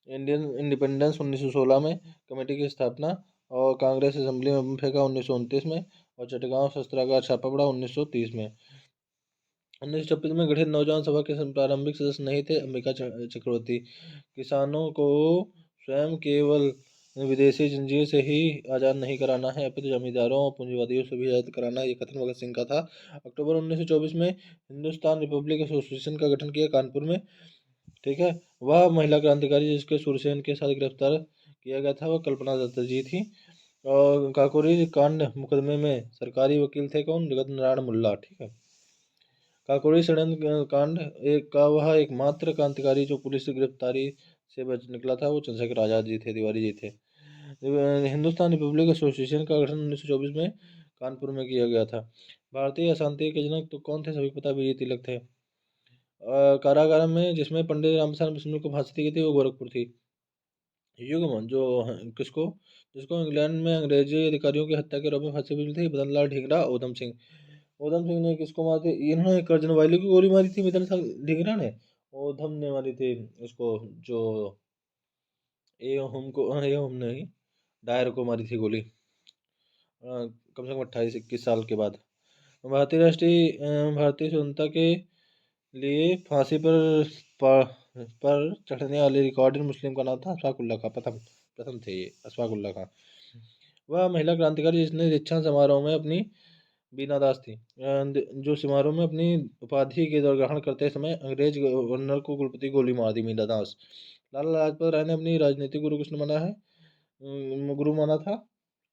इंडियन इंडिपेंडेंस 1916 में, कमेटी की स्थापना। और कांग्रेस असेंबली में बम फेंका 1929 में। और चटगांव शस्त्रागार छापा पड़ा 1930 में। 1926 में गठित नौजवान सभा के प्रारंभिक सदस्य नहीं थे अंबिका चक्रवर्ती। किसानों को स्वयं केवल विदेशी जंजीर से ही आज़ाद नहीं कराना है, अपितु जमींदारों और पूंजीवादियों से भी आज़ाद कराना है, ये कथन भगत सिंह का था। अक्टूबर 1924 में हिंदुस्तान रिपब्लिक एसोसिएशन का गठन किया कानपुर में। ठीक है। वह महिला क्रांतिकारी जिसके सूरसेन के साथ गिरफ्तार किया गया था, वह कल्पना दत्त जी थी। और काकोरी कांड मुकदमे में सरकारी वकील थे कौन? जगत नारायण मुल्ला। ठीक है। काकोरी षड्यंत्र कांड वह एकमात्र क्रांतिकारी जो पुलिस की गिरफ्तारी से बच निकला था, वो चंद्रशेखर आजाद जी थे, तिवारी जी थे। हिंदुस्तान रिपब्लिक एसोसिएशन का गठन 1924 में कानपुर में किया गया था। भारतीय अशांति के जनक तो कौन थे? सभी पता, विजय तिलक थे। कारागार में जिसमें पंडित रामप्रसाद बिस्मिल को फांसी दी गई थी, वो गोरखपुर थी। युगम जो किसको जिसको इंग्लैंड में अंग्रेजी अधिकारियों की हत्या के आरोप में फांसी मिली थी, मदन लाल ढींगरा, ऊधम सिंह। ऊधम सिंह ने किसको मारी थी? इन्होंने कर्जन वाली की गोली मारी थी, मदन लाल ढींगरा ने। ऊधम ने मारी थी उसको, जो ए होम को, ए होम नहीं, डायर को मारी थी गोली, कम से कम 28-21 साल के बाद। भारतीय स्वतंत्रता के लिए फांसी पर चढ़ने वाले रिकॉर्डेड मुस्लिम का नाम था अशफाक उल्ला खां। प्रथम थे ये अशफाक उल्ला खां। वह महिला क्रांतिकारी जिसने दीक्षांत समारोह में अपनी बीना दास थी, जो समारोह में अपनी उपाधि के ग्रहण करते समय अंग्रेज गवर्नर को कुलपति गोली मार दी, मीना दास। लाला लाजपत राय ने अपनी राजनीतिक गुरु किसने माना है? गुरु माना था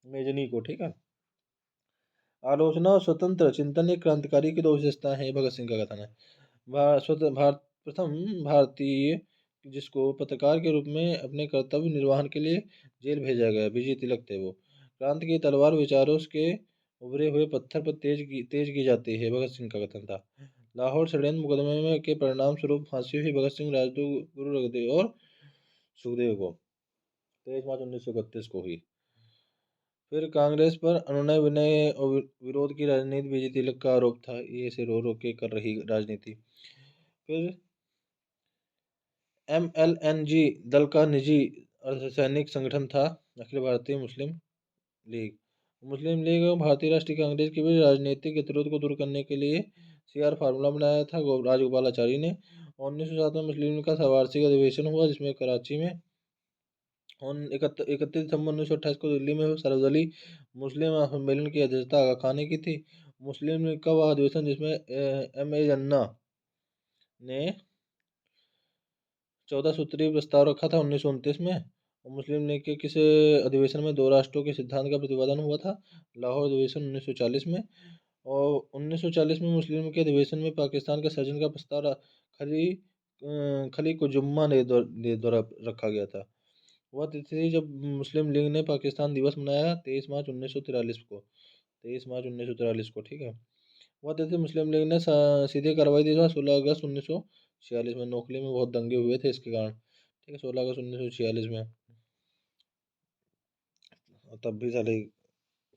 मेजनी को। ठीक है। आलोचना और स्वतंत्र चिंतन एक क्रांतिकारी की दो विशेषताएं हैं, भगत सिंह का कथन है। प्रथम भारतीय जिसको पत्रकार के रूप में अपने कर्तव्य निर्वहन के लिए जेल भेजा गया, विजय तिलक थे वो। क्रांति की तलवार विचारों के उभरे हुए पत्थर पर तेज की जाती है, भगत सिंह का कथन था। लाहौर षड्यंत्र मुकदमे में के परिणाम स्वरूप फांसी हुई भगत सिंह, राजगुरु, गुरु रविदेव और सुखदेव को 23 मार्च 1931 को हुई। फिर कांग्रेस पर अनुनय विनय और विरोध की राजनीति, विजय तिलक का आरोप था, ये से रो रो के कर रही राजनीति। फिर MLNG दल का निजी अर्धसैनिक संगठन था अखिल भारतीय मुस्लिम लीग। मुस्लिम लीग और भारतीय राष्ट्रीय कांग्रेस के बीच राजनीतिक गतिरोध को दूर करने के लिए CR फार्मूला बनाया था राजगोपालाचारी ने। 1907 में मुस्लिम लीग का वार्षिक अधिवेशन हुआ, जिसमें कराची में 31 दिसंबर 1928 को दिल्ली में हुए सर्वदलीय मुस्लिम सम्मेलन की अध्यक्षता आगा खान ने की थी। मुस्लिम लीग का वह अधिवेशन जिसमें MA जिन्ना ने 14 सूत्रीय प्रस्ताव रखा था 1929 में। और मुस्लिम लीग के किस अधिवेशन में दो राष्ट्रों के सिद्धांत का प्रतिपादन हुआ था? लाहौर अधिवेशन 1940 में। और 1940 में मुस्लिम लीग के अधिवेशन में पाकिस्तान के सर्जन का प्रस्ताव खली कुजुम्मा ने द्वारा रखा गया था। वह तिथि थी जब मुस्लिम लीग ने पाकिस्तान दिवस मनाया, 23 मार्च 1943 को। 23 मार्च 1943 को। ठीक है। वह तिथि मुस्लिम लीग ने सीधे कार्रवाई दी था 16 अगस्त 1946 में। नोखली में बहुत दंगे हुए थे इसके कारण। ठीक है, 16 अगस्त 1946 में। और तब भी साले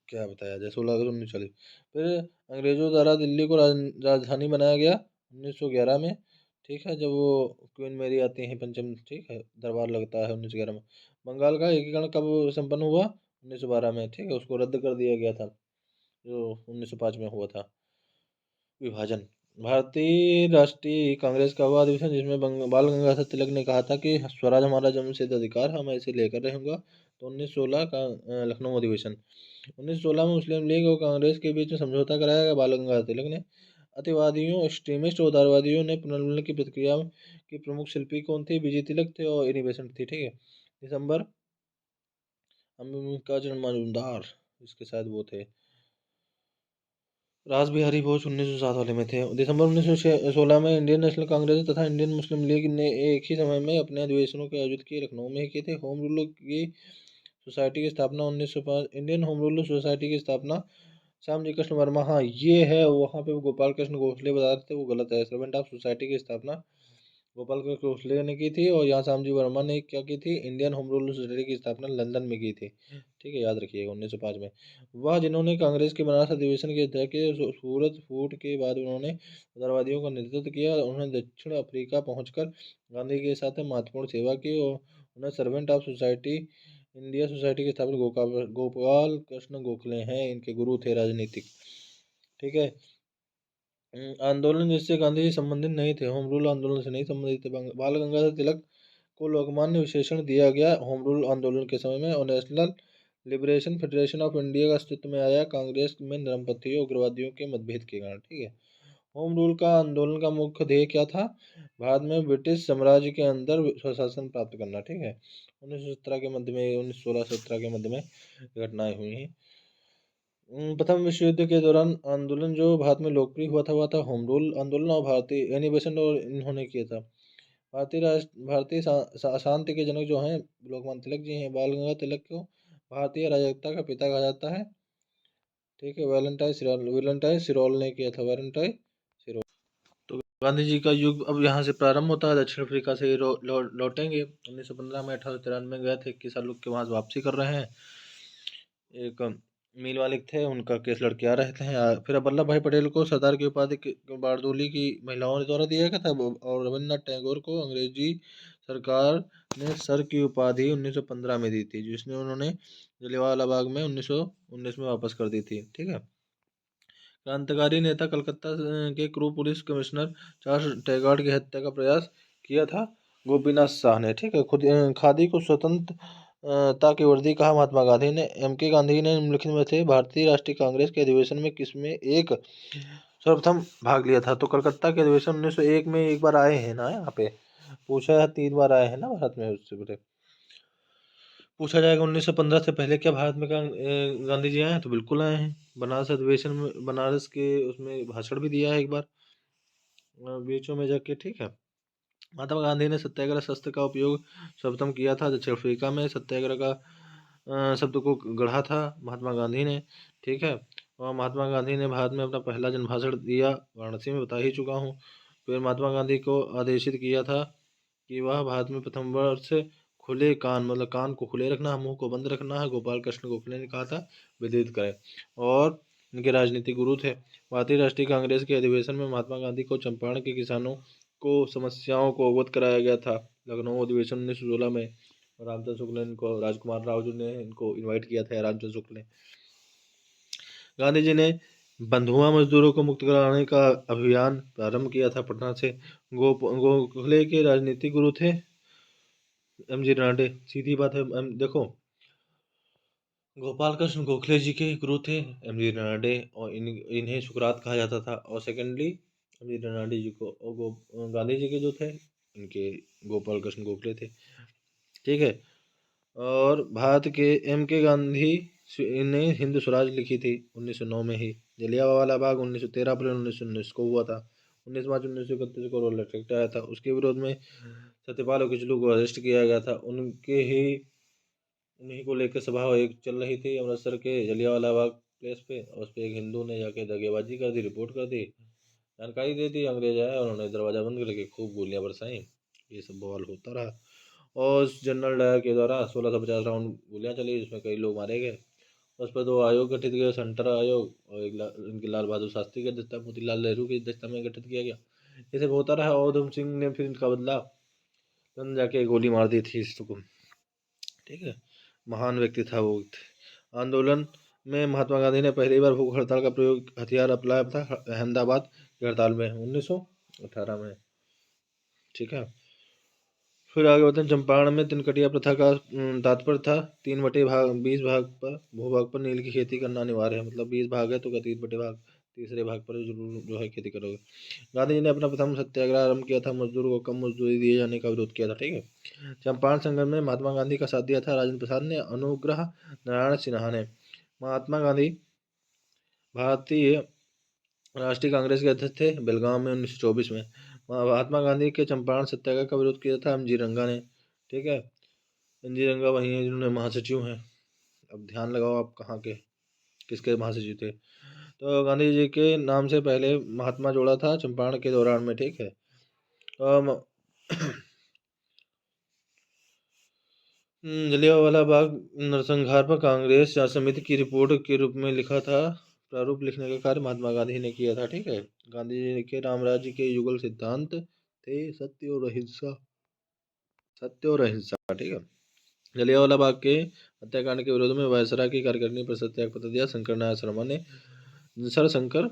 क्या बताया जाए, 16 अगस्त 1940। फिर अंग्रेजों द्वारा दिल्ली को राजधानी बनाया गया 1911 में। ठीक है, जब वो क्वीन मेरी आती हैं पंचम, ठीक है, दरबार लगता है 1911 में। बंगाल का एकीकरण कब संपन्न हुआ? 1912 में। ठीक है, उसको रद्द कर दिया गया था, जो 1905 में हुआ था विभाजन। भारतीय राष्ट्रीय कांग्रेस का हुआ अधिवेशन जिसमें बाल गंगाधर तिलक ने कहा था कि स्वराज हमारा जन्मसिद्ध अधिकार है, मैं इसे लेकर रहूंगा। तो 1916 का लखनऊ अधिवेशन। 1916 में मुस्लिम लीग और कांग्रेस के बीच में समझौता कराया गया। बाल गंगाधर तिलक ने अतिवादियों, एक्सट्रीमिस्ट और उदारवादियों ने पुनर्मिलन की प्रतिक्रिया की प्रमुख शिल्पी कौन थे? बीजी तिलक थे और एनी बेसेंट थी। ठीक है। दिसंबर अंबिका चरण मजूमदार, इसके साथ वो थे। रास बिहारी बोस 1907 वाले में थे। दिसंबर 1916 में इंडियन नेशनल कांग्रेस तथा इंडियन मुस्लिम लीग ने एक ही समय में अपने अधिवेशनों के आयोजित किए। लखनऊ में ही किए थे। होम रूल की सोसाइटी की स्थापना 1905। इंडियन होम रूल सोसाइटी की स्थापना श्याम जी कृष्ण वर्मा, हाँ ये है, वहाँ पे गोपाल कृष्ण गोखले बता रहे थे, वो गलत है। सर्वेंट ऑफ सोसाइटी की स्थापना गोपाल कृष्ण गोखले ने की थी और यहाँ श्यामजी वर्मा ने क्या की थी? इंडियन होम रूल सोसाइटी की स्थापना लंदन में की थी। ठीक है, याद रखिएगा 1905 में। वह जिन्होंने कांग्रेस के बनारस अधिवेशन के अध्यक्ष के सूरत फूट के बाद उन्होंने उदारवादियों का नेतृत्व किया। उन्होंने दक्षिण अफ्रीका पहुंचकर गांधी के साथ महत्वपूर्ण सेवा की और उन्हें servant of society India society के स्थापक गोपाल कृष्ण गोखले हैं, इनके गुरु थे राजनीतिक। ठीक है। आंदोलन जिससे गांधी जी संबंधित नहीं थे, होम रूल आंदोलन से नहीं संबंधित थे। बाल गंगाधर तिलक को लोकमान्य विशेषण दिया गया होम रूल आंदोलन के समय में और national liberation federation of India का अस्तित्व में आया कांग्रेस में नरमपंथियों उग्रवादियों के मतभेद के कारण। ठीक है। होम रूल का आंदोलन का मुख्य ध्येय क्या था? भारत में ब्रिटिश साम्राज्य के अंदर स्वशासन प्राप्त करना। ठीक है। 1917 के मध्य में 1916-17 के मध्य में घटनाएं हुई हैं। प्रथम विश्व युद्ध के दौरान आंदोलन जो भारत में लोकप्रिय हुआ था वह था होम रूल आंदोलन और भारतीय एनी बेसेंट और इन्होंने किया था। भारतीय शांति के जनक जो हैं लोकमान्य तिलक जी हैं। बाल गंगाधर तिलक को भारतीय राजकता का पिता कहा जाता है। ठीक है। वैलेंटाइन सिरोल ने किया था। वैलेंटाइन सिरोल। तो गांधी जी का युग अब यहाँ से प्रारंभ होता है। दक्षिण अफ्रीका से लौटेंगे 1915 में। 1893 में गए थे। 21 साल के वहाँ वापसी कर रहे हैं। एक मील मालिक थे, उनका केस लड़के आ रहे थे। फिर वल्लभ भाई पटेल को सरदार की उपाधि बारदोली की महिलाओं ने द्वारा दिया गया था और रविन्द्रनाथ टैगोर को अंग्रेजी सरकार ने सर की उपाधि 1915 में दी थी, जिसने उन्होंने जलियांवाला बाग में 1919 में वापस कर दी थी। ठीक है। क्रांतिकारी नेता कलकत्ता के क्रू पुलिस कमिश्नर चार्ल्स टैगार्ड की हत्या का प्रयास किया था गोपीनाथ शाह ने। ठीक है। खुद खादी को स्वतंत्रता की वर्दी कहा महात्मा गांधी ने। एम के गांधी ने निम्नलिखित में से भारतीय राष्ट्रीय कांग्रेस के अधिवेशन में किसमें एक सर्वप्रथम भाग लिया था? तो कलकत्ता के अधिवेशन 1901 में एक बार आए हैं ना, यहाँ पे पूछा है, 3 बार आए हैं ना भारत में। उससे पहले पूछा जाएगा 1915 से पहले क्या भारत में गांधी जी आए हैं? तो बिल्कुल आए हैं। बनारस अधिवेशन में, बनारस के उसमें भाषण भी दिया है एक बार बीचों में जाके। ठीक है। महात्मा गांधी ने सत्याग्रह शस्त्र का उपयोग सर्वप्रथम किया था। दक्षिण अफ्रीका में सत्याग्रह का शब्द को गढ़ा था महात्मा गांधी ने। ठीक है। और महात्मा गांधी ने भारत में अपना पहला जन भाषण दिया, वाराणसी में बता ही चुका हूँ। फिर महात्मा गांधी को आदेशित किया था कि वह भारत में प्रथम वर्ष खुले कान, मतलब कान को खुले रखना, मुंह को बंद रखना है। गोपाल कृष्ण गोखले ने कहा था विदित करें। और इनके राजनीतिक गुरु थे। भारतीय राष्ट्रीय कांग्रेस के अधिवेशन में महात्मा गांधी को चंपारण के किसानों को समस्याओं को अवगत कराया गया था। लखनऊ अधिवेशन 1916 में रामचंद्र शुक्ल ने इनको, राजकुमार राव जो ने इनको इनवाइट किया था, रामचंद्र शुक्ल ने। गांधी जी ने बंधुआ मजदूरों को मुक्त कराने का अभियान प्रारंभ किया था पटना से। गोखले के राजनीतिक गुरु थे एम जी रानडे। सीधी बात है। देखो, गोपाल कृष्ण गोखले जी के गुरु थे एम जी रानडे और इन्हें सुकरात कहा जाता था। और सेकेंडली एम जी रानडे जी को, और गांधी जी के जो थे इनके गोपाल कृष्ण गोखले थे। ठीक है। और भारत के एम के गांधी ने हिंद स्वराज लिखी थी 1909 में ही। जलियांवाला बाग 1913 अप्रैल 1919 को हुआ था। 19 मार्च 1931 को रोलेट एक्ट आया था। उसके विरोध में सत्यपाल और किचलू को अरेस्ट किया गया था। उन्हीं को लेकर सभा एक चल रही थी अमृतसर के जलियांवाला बाग प्लेस पे, और उस पर एक हिंदू ने जाके दगेबाजी कर दी, रिपोर्ट कर दी, जानकारी दे दी। अंग्रेज आए और उन्होंने दरवाजा बंद करके खूब गोलियां बरसाई। ये सब बवाल होता रहा। और उस जनरल डायर के द्वारा 1650 राउंड गोलियां चली, जिसमें कई लोग मारे गए। उस पर 2 आयोग गठित किए, सेंटर आयोग और एक इनके लाल बहादुर शास्त्री के अध्यक्षता, मोतीलाल नेहरू की अध्यक्षता में गठित किया गया। ये सब होता रहा और उधम सिंह ने फिर इनका बदला, तुरंत जाके गोली मार दी थी इसको। ठीक है। महान व्यक्ति था वो। आंदोलन में महात्मा गांधी ने पहली बार भूख हड़ताल का प्रयोग हथियार अपनाया था अहमदाबाद की हड़ताल में 1918 में। ठीक है, फिर आगे बढ़ते हैं। चंपारण में तिनकटिया प्रथा का तात्पर्य था 3/भाग 20 भाग पर भूभाग पर नील की खेती करना अनिवार्य है। मतलब 20 भाग है तो 3/भाग तीसरे भाग पर जरूर जो है खेती करोगे। गांधी जी ने अपना प्रथम सत्याग्रह आरंभ किया था, मजदूरों को कम मजदूरी दिए जाने का विरोध किया था। ठीक है, चंपारण संघर्ष में महात्मा गांधी का साथ दिया था राजेंद्र प्रसाद ने, अनुग्रह नारायण सिन्हा ने। महात्मा गांधी भारतीय राष्ट्रीय कांग्रेस के अध्यक्ष थे बेलगाम में 1924 में। महात्मा गांधी के चंपारण सत्याग्रह का विरोध किया था एम जी रंगा ने। ठीक है, एम जी रंगा वही है जिन्होंने महासचिव हैं। अब ध्यान लगाओ आप कहाँ के किसके महासचिव थे। तो गांधी जी के नाम से पहले महात्मा जोड़ा था चंपारण के दौरान में। ठीक है, जलियांवाला बाग नरसंहार पर कांग्रेस जांच समिति की रिपोर्ट के रूप में लिखा था। प्रारूप लिखने का कार्य महात्मा गांधी ने किया था। ठीक है, गांधी जी के रामराज्य के युगल सिद्धांत थे सत्य और अहिंसा। ठीक है, जलियांवाला बाग के हत्याकांड के विरोध में वायसराय की कार्यकारिणी पर सत्याग्रह दिया शंकर नारायण शर्मा ने, सर शंकर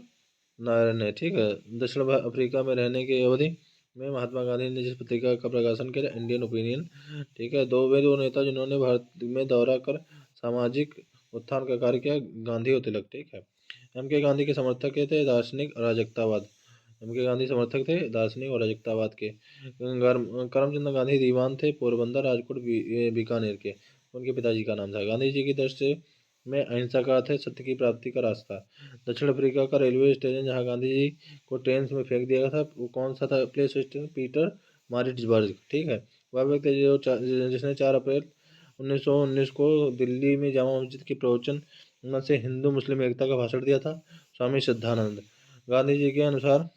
नारायण ने। ठीक है, दक्षिण अफ्रीका में रहने की अवधि में महात्मा गांधी ने जिस पत्रिका का प्रकाशन किया इंडियन ओपिनियन। ठीक है, दो नेता जिन्होंने भारत में दौरा कर सामाजिक उत्थान का कार्य किया, गांधी और तिलक। ठीक है, एम के गांधी के समर्थक के थे दार्शनिक अराजकतावाद। एम के गांधी समर्थक थे दार्शनिक और अराजकतावाद के। करमचंद गांधी दीवान थे पोरबंदर राजकोट बीकानेर के। उनके पिताजी का नाम था। गांधी जी की दृष्टि में अहिंसा का अर्थ है सत्य की प्राप्ति का रास्ता। दक्षिण अफ्रीका का रेलवे स्टेशन जहां गांधी जी को ट्रेन में फेंक दिया गया था वो कौन सा था प्लेस स्टेशन? Peter Maritzburg. ठीक है, वह व्यक्ति जिसने 4 अप्रैल 1919 को दिल्ली में जामा मस्जिद के प्रवचन में से हिंदू मुस्लिम एकता का भाषण दिया था, स्वामी श्रद्धानंद। गांधी जी के अनुसार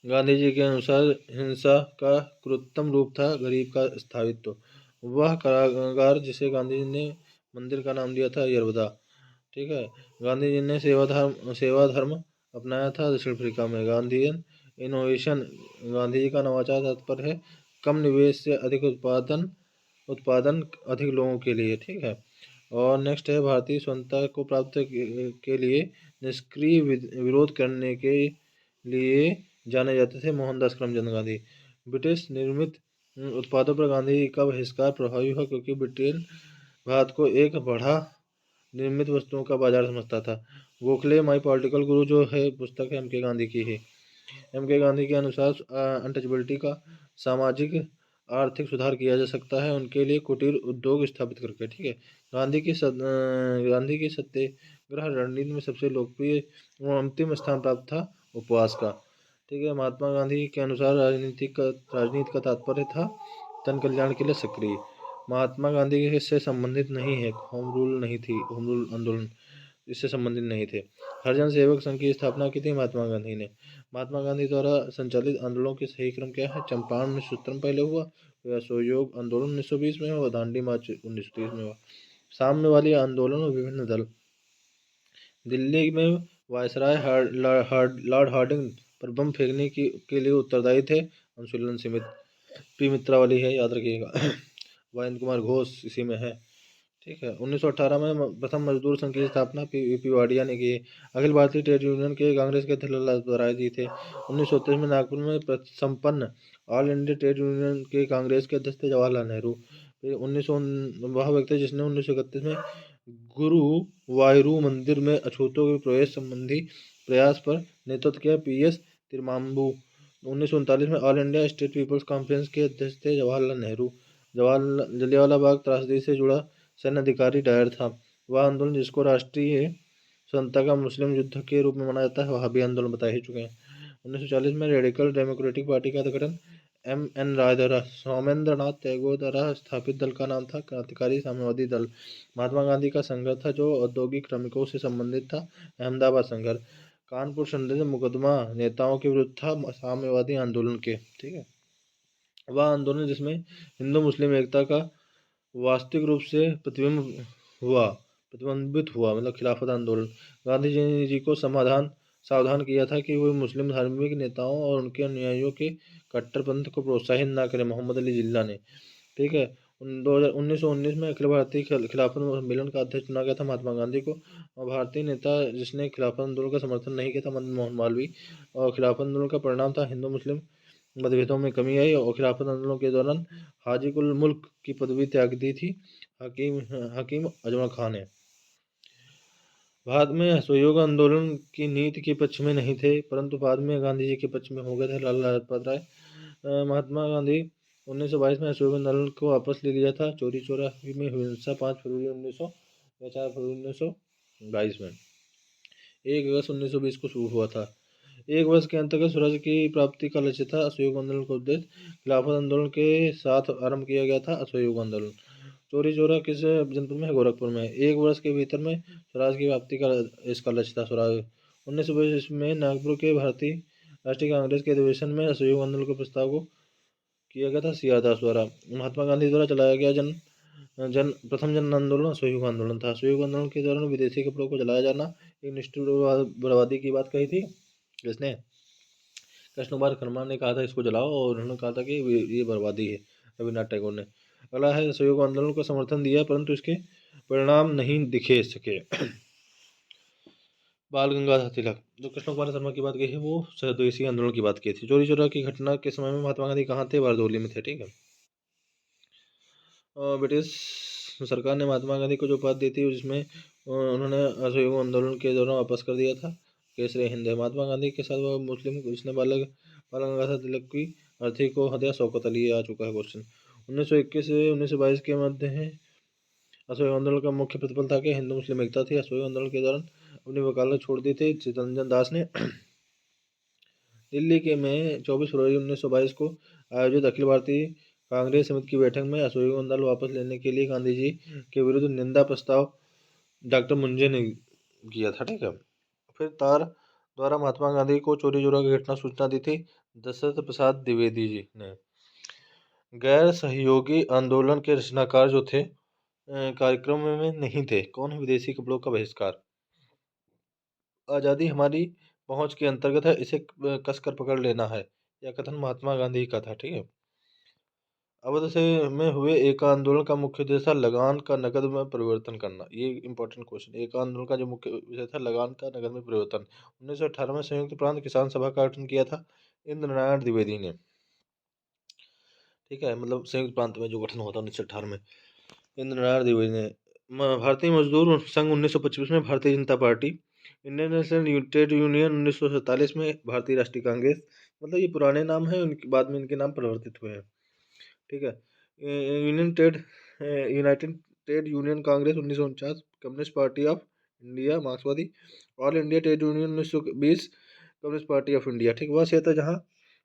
गांधी जी के अनुसार हिंसा का क्रूरतम रूप था गरीब का स्थायित्व। वह कारागार जिसे गांधी जी ने मंदिर का नाम दिया था यरवदा। ठीक है, गांधी जी ने सेवा धर्म अपनाया था दक्षिण अफ्रीका में। गांधीयन इनोवेशन, गांधी जी का नवाचार तात्पर्य है कम निवेश से अधिक उत्पादन उत्पादन अधिक लोगों के लिए। ठीक है, और नेक्स्ट है भारतीय स्वतंत्रता को प्राप्त के लिए निष्क्रिय विरोध करने के लिए जाने जाते थे मोहनदास करमचंद गांधी। ब्रिटिश निर्मित उत्पादों पर गांधी का बहिष्कार प्रभावी हुआ क्योंकि ब्रिटेन भारत को एक बढ़ा निर्मित वस्तुओं का बाजार समझता था। गोखले माई पॉलिटिकल गुरु जो है पुस्तक है एम के गांधी की है। एम के गांधी के अनुसार अनटचेबिलिटी का सामाजिक आर्थिक सुधार किया जा सकता है उनके लिए कुटीर उद्योग स्थापित करके। ठीक है, गांधी की सत्याग्रह रणनीति में सबसे लोकप्रिय और अंतिम स्थान प्राप्त था उपवास का। ठीक है, महात्मा गांधी के अनुसार राजनीति का तात्पर्य था जन कल्याण के लिए सक्रिय। महात्मा गांधी से संबंधित नहीं है, होम रूल आंदोलन इससे संबंधित नहीं थे। हरिजन सेवक संघ की स्थापना की थी महात्मा गांधी ने। महात्मा गांधी द्वारा संचालित आंदोलनों के सही क्रम क्या है? चंपारण 1917 में पहले हुआ, फिर असहयोग आंदोलन 1920 में हुआ, दांडी मार्च 1930 में हुआ। साम्यवादी आंदोलन और विभिन्न दल, दिल्ली में वायसराय लॉर्ड हार्डिंग पर बम फेंकने के लिए उत्तरदायी थे अनुशीलन समिति। पी मित्रा वाली है, याद रखिएगा। महेंद्र कुमार घोष इसी में है। ठीक है, 1918 में प्रथम मजदूर संघ की स्थापना पी वाडिया ने की। अखिल भारतीय ट्रेड यूनियन के कांग्रेस के अध्यक्ष लाला राय जी थे। 1933 में नागपुर में संपन्न ऑल इंडिया ट्रेड यूनियन के कांग्रेस के अध्यक्ष थे जवाहरलाल नेहरू। फिर वह व्यक्ति जिसने 1931 में गुरु वायूरू मंदिर में अछूतों के प्रवेश संबंधी प्रयास पर नेतृत्व किया, पी एस तिरुमाम्बू। 1939 में all India state people's conference के अध्यक्ष थे जवाहरलाल नेहरू। जलियांवाला बाग त्रासदी से जुड़ा सैन्य अधिकारी डायर था। वह आंदोलन जिसको राष्ट्रीय स्वतंत्रता का मुस्लिम युद्ध के रूप में मनाया जाता है वह भी आंदोलन बता ही चुके हैं। 1940 में रेडिकल डेमोक्रेटिक पार्टी का गठन एम एन राय द्वारा सोमेंद्र नाथ टैगोर द्वारा स्थापित दल का नाम था क्रांतिकारी साम्यवादी दल। महात्मा गांधी का संघर्ष था जो औद्योगिक श्रमिकों से संबंधित था, अहमदाबाद संघर्ष। कानपुर षड्यंत्र मुकदमा नेताओं के विरुद्ध था साम्यवादी आंदोलन के। ठीक है, वह आंदोलन जिसमें हिंदू मुस्लिम एकता का वास्तविक रूप से प्रतिबिंबित हुआ, मतलब खिलाफत आंदोलन। गांधी जी को सावधान किया था कि वे मुस्लिम धार्मिक नेताओं और उनके अनुयायियों के कट्टरपंथ को प्रोत्साहित न करें, मोहम्मद अली जिन्ना ने। ठीक है, 1919 में अखिल भारतीय खिलाफत सम्मेलन का अध्यक्ष चुना गया था महात्मा गांधी को। और भारतीय नेता जिसने खिलाफत आंदोलन का समर्थन नहीं किया था मदन मोहन मालवीय। और खिलाफत आंदोलन का परिणाम था हिंदू मुस्लिम मतभेदों में कमी आई। और खिलाफत आंदोलन के दौरान हाजी कुल मुल्क की पदवी त्याग दी थी हकीम हकीम अजमल खान ने। बाद में असहयोग आंदोलन की नीति के पक्ष में नहीं थे, परंतु बाद में गांधी जी के पक्ष में हो गए थे लाला लाजपत राय। महात्मा गांधी 1922 में असहयोग आंदोलन को वापस ले लिया था। चोरी चोरा में हुई हिंसा 5 फरवरी 1900 या 4 फरवरी 1922 में 1 अगस्त 1920 को शुरू हुआ था। एक वर्ष के अंतर्गत स्वराज की प्राप्ति का लक्ष्य था। असहयोग आंदोलन का उद्देश्य खिलाफत आंदोलन के साथ आरंभ किया गया था। असहयोग आंदोलन चोरी चोरा किस जनपद में है? गोरखपुर में। एक वर्ष के भीतर में स्वराज की प्राप्ति का इसका लक्ष्य था। स्वराज 1920 में नागपुर के भारतीय राष्ट्रीय कांग्रेस के अधिवेशन में असहयोग आंदोलन के प्रस्ताव को किया गया था सीआर दास द्वारा। महात्मा गांधी द्वारा चलाया गया प्रथम जन आंदोलन असहयोग आंदोलन था। असहयोग आंदोलन के दौरान विदेशी कपड़ों को जलाया जाना एक निष्ठुर बर्बादी की बात कही थी। किसने? कृष्ण कुमार खन्ना ने कहा था इसको जलाओ, और उन्होंने कहा था कि ये बर्बादी है, रविन्द्रनाथ टैगोर ने। अगला है असहयोग आंदोलन को समर्थन दिया परंतु इसके परिणाम नहीं दिखे सके। बाल गंगाधर तिलक, जो कृष्ण कुमार शर्मा की बात कही है वो स्वदेशी आंदोलन की बात की थी। चोरी चोरा की घटना के समय में महात्मा गांधी कहाँ थे? बारदोली में थे। ठीक है। ब्रिटिश सरकार ने महात्मा गांधी को जो उपाधि दी थी जिसमें उन्होंने असहयोग आंदोलन के दौरान वापस कर दिया था केसरी हिंद है। महात्मा गांधी के साथ वह मुस्लिम जिसने बाल गंगाधर तिलक की अर्थी को हत्या शौकत अली आ चुका है क्वेश्चन। 1921 से 1922 के मध्य है असहयोग आंदोलन का मुख्य प्रतिफल था कि हिंदू मुस्लिम एकता थी। असहयोग आंदोलन के दौरान अपनी वकालत छोड़ दी थी चित्तरंजन दास ने। दिल्ली के में 24 फरवरी 1922 को आयोजित अखिल भारतीय कांग्रेस समिति की बैठक में असहयोग आंदोलन वापस लेने के लिए गांधी जी के विरुद्ध निंदा प्रस्ताव डॉक्टर मुंजे ने किया था। ठीक है। फिर तार द्वारा महात्मा गांधी को चोरी चोरा की घटना सूचना दी थी दशरथ प्रसाद द्विवेदी जी ने। गैर सहयोगी आंदोलन के रचनाकार जो थे कार्यक्रम में नहीं थे। कौन है? विदेशी कपड़ों का बहिष्कार। आज़ादी हमारी पहुंच के अंतर्गत है, इसे कसकर पकड़ लेना है, यह कथन महात्मा गांधी का था। ठीक है। अवध से में हुए एक आंदोलन का मुख्य उद्देश्य था लगान का नकद में परिवर्तन करना। ये इंपॉर्टेंट क्वेश्चन। एक आंदोलन का जो मुख्य विषय था लगान का नकद में परिवर्तन। 1918 में संयुक्त प्रांत किसान सभा का गठन किया था इंद्र नारायण द्विवेदी ने। ठीक है। मतलब संयुक्त प्रांत में जो गठन हुआ था 1918 में इंद्र नारायण द्विवेदी ने। भारतीय मजदूर संघ 1925 में Bharatiya Janata party. Indian national trade union 1947 में भारतीय राष्ट्रीय कांग्रेस। मतलब ये पुराने नाम है, उनके बाद में इनके नाम परिवर्तित हुए हैं। ठीक है। United trade union congress 1949। Communist party of India मार्क्सवादी। All India trade union 1920। Communist party of India. ठीक। वह क्षेत्र जहाँ